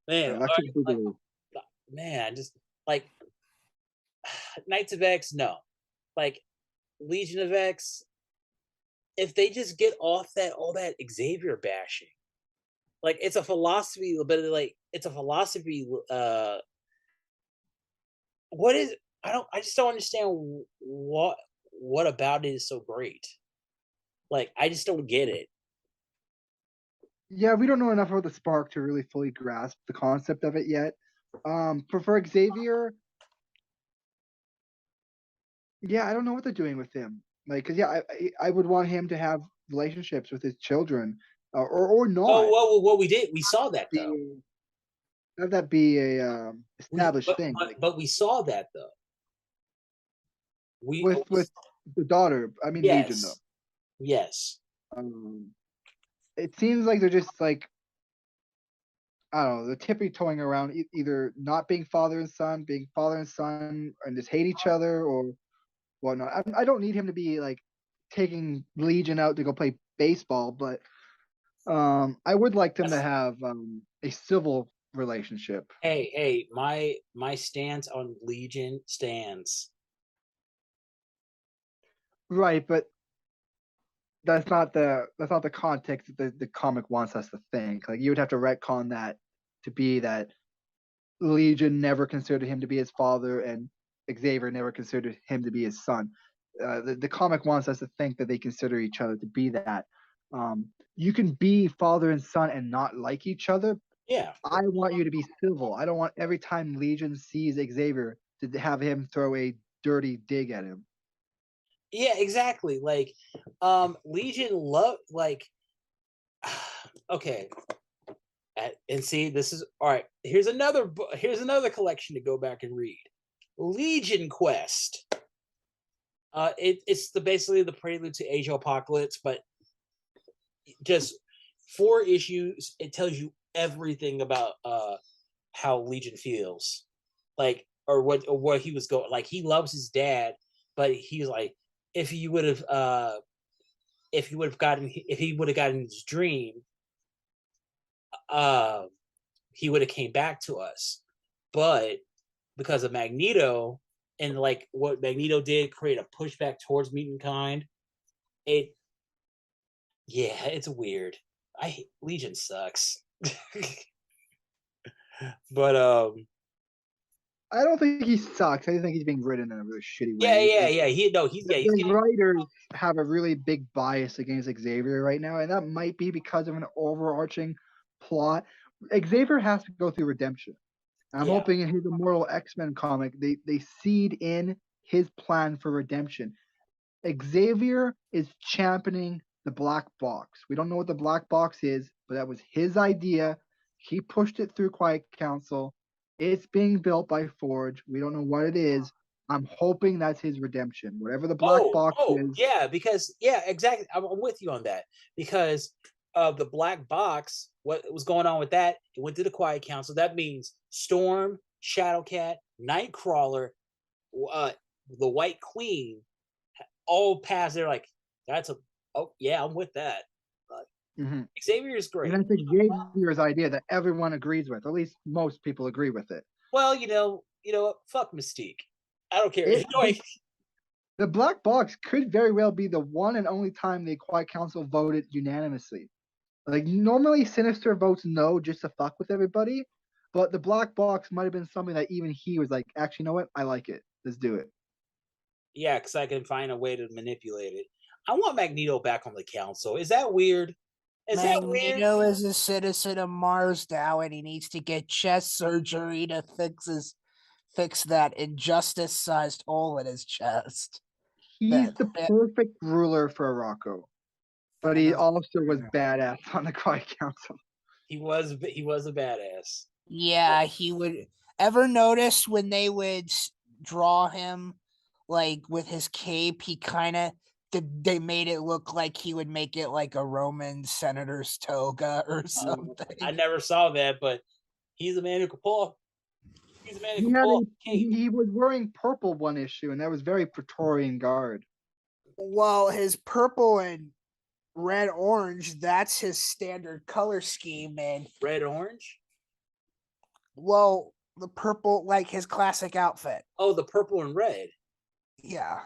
man, man, just like Knights of X, no. Like Legion of X, if they just get off all that Xavier bashing. Like, it's a philosophy, but like it's a philosophy I just don't understand what about it is so great. Like, I just don't get it. Yeah, we don't know enough about the Spark to really fully grasp the concept of it yet. For Xavier, yeah, I don't know what they're doing with him. Like, cause yeah, I would want him to have relationships with his children, or not. Well, we saw that though. Have that be a established thing. But we saw that though. With the daughter, I mean yes, Legion though. Yes. It seems like they're just like, I don't know, they're tippy-toeing around either not being father and son, being father and son, and just hate each other or whatnot. I don't need him to be like taking Legion out to go play baseball, but I would like them to have a civil relationship. Hey, my stance on Legion stands. Right, but that's not the context that the comic wants us to think. Like, you would have to retcon that to be that Legion never considered him to be his father and Xavier never considered him to be his son. The comic wants us to think that they consider each other to be that. You can be father and son and not like each other. Yeah. I want you to be civil. I don't want every time Legion sees Xavier to have him throw a dirty dig at him. Yeah, exactly. Like, Legion okay. And see, this is all right. Here's another collection to go back and read. Legion Quest. It's basically the prelude to Age of Apocalypse, but just 4 issues. It tells you everything about how Legion feels, like, or what he was going. Like, he loves his dad, but he's like, if he would have gotten his dream, he would have came back to us. But because of Magneto and like what Magneto did, create a pushback towards mutant kind. It's weird. Legion sucks. But I don't think he sucks. I think he's being written in a really shitty way. The writers have a really big bias against Xavier right now, and that might be because of an overarching plot. Xavier has to go through redemption. I'm hoping in his Immortal X-Men comic, they seed in his plan for redemption. Xavier is championing the black box. We don't know what the black box is, but that was his idea. He pushed it through Quiet Council. It's being built by Forge. We don't know what it is. I'm hoping that's his redemption. Whatever the black box is. Yeah, exactly. I'm with you on that. Because of the black box, what was going on with that, it went to the Quiet Council. That means Storm, Shadowcat, Nightcrawler, the White Queen, all passed. They're like, I'm with that. Xavier is great. And that's Xavier's idea that everyone agrees with. At least most people agree with it. Well, you know, fuck Mystique. I don't care. The black box could very well be the one and only time the Quiet Council voted unanimously. Like, normally Sinister votes no just to fuck with everybody, but the black box might have been something that even he was like, actually, you know what? I like it. Let's do it. Yeah, because I can find a way to manipulate it. I want Magneto back on the council. Is that weird? Magneto is a citizen of Mars now, and he needs to get chest surgery to fix that injustice-sized hole in his chest. He's the perfect ruler for Arakko, but he also was badass on the Quiet Council. He was a badass. Yeah, he would. Ever notice when they would draw him, like with his cape, he kind of. They made it look like he would make it like a Roman senator's toga or something. I never saw that, but he's a man who could pull. He's a man who could pull. He was wearing purple one issue, and that was very Praetorian Guard. Well, his purple and red orange, that's his standard color scheme. And red orange? Well, the purple, like his classic outfit. Oh, the purple and red. Yeah.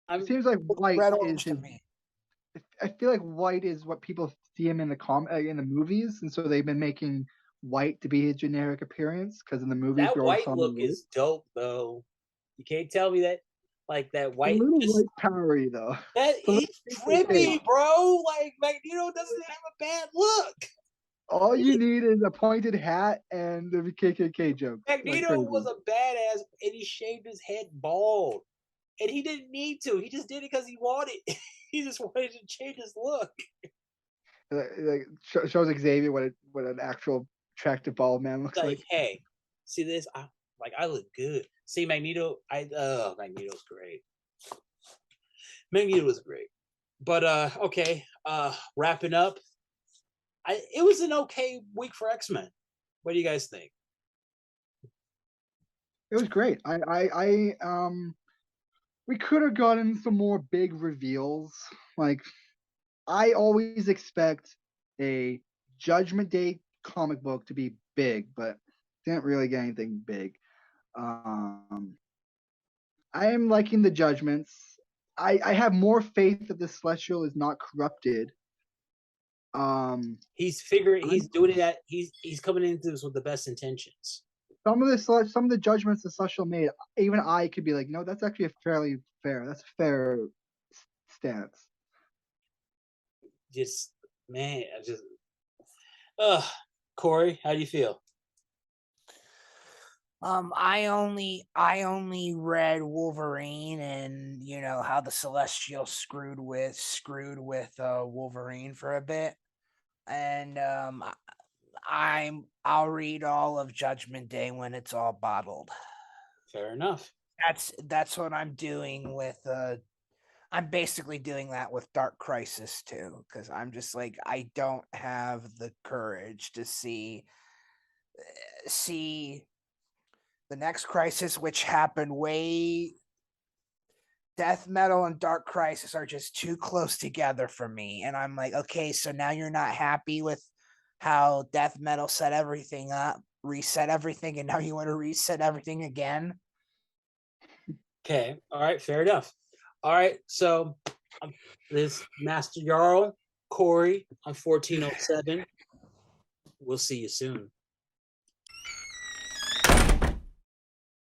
It seems like white is his. I feel like white is what people see him in the movies, and so they've been making white to be his generic appearance. Because in the movies, that white look is dope, though. You can't tell me that, like that white. A little white powery though. That he's trippy, bro. Like Magneto doesn't have a bad look. All you need is a pointed hat and the KKK joke. Magneto was a badass, and he shaved his head bald. and he didn't need to. He just did it because he wanted. He just wanted to change his look. Like shows Xavier what an actual attractive bald man looks like. Hey, see this? I look good. See Magneto. Magneto's great. Magneto was great. But okay. Wrapping up. It was an okay week for X-Men. What do you guys think? It was great. We could have gotten some more big reveals. Like, I always expect a Judgment Day comic book to be big, but didn't really get anything big. I am liking the Judgments. I have more faith that the Celestial is not corrupted. He's doing it at he's coming into this with the best intentions. Some of the judgments the Celestial made, even I could be like, no, that's actually fairly fair. That's a fair stance. Just man, Cory, how do you feel? I only read Wolverine, and you know how the Celestial screwed with Wolverine for a bit, and I'll read all of Judgment Day when it's all bottled. Fair enough. That's what I'm doing with I'm basically doing that with Dark Crisis too, because I'm just like, I don't have the courage to see the next Crisis, which happened way. Death Metal and Dark Crisis are just too close together for me, and I'm like, okay, so now you're not happy with how Death Metal set everything up, reset everything, and now you want to reset everything again. Okay, all right, fair enough. All right, so this Master Jarl, Cory, I'm 1407. We'll see you soon.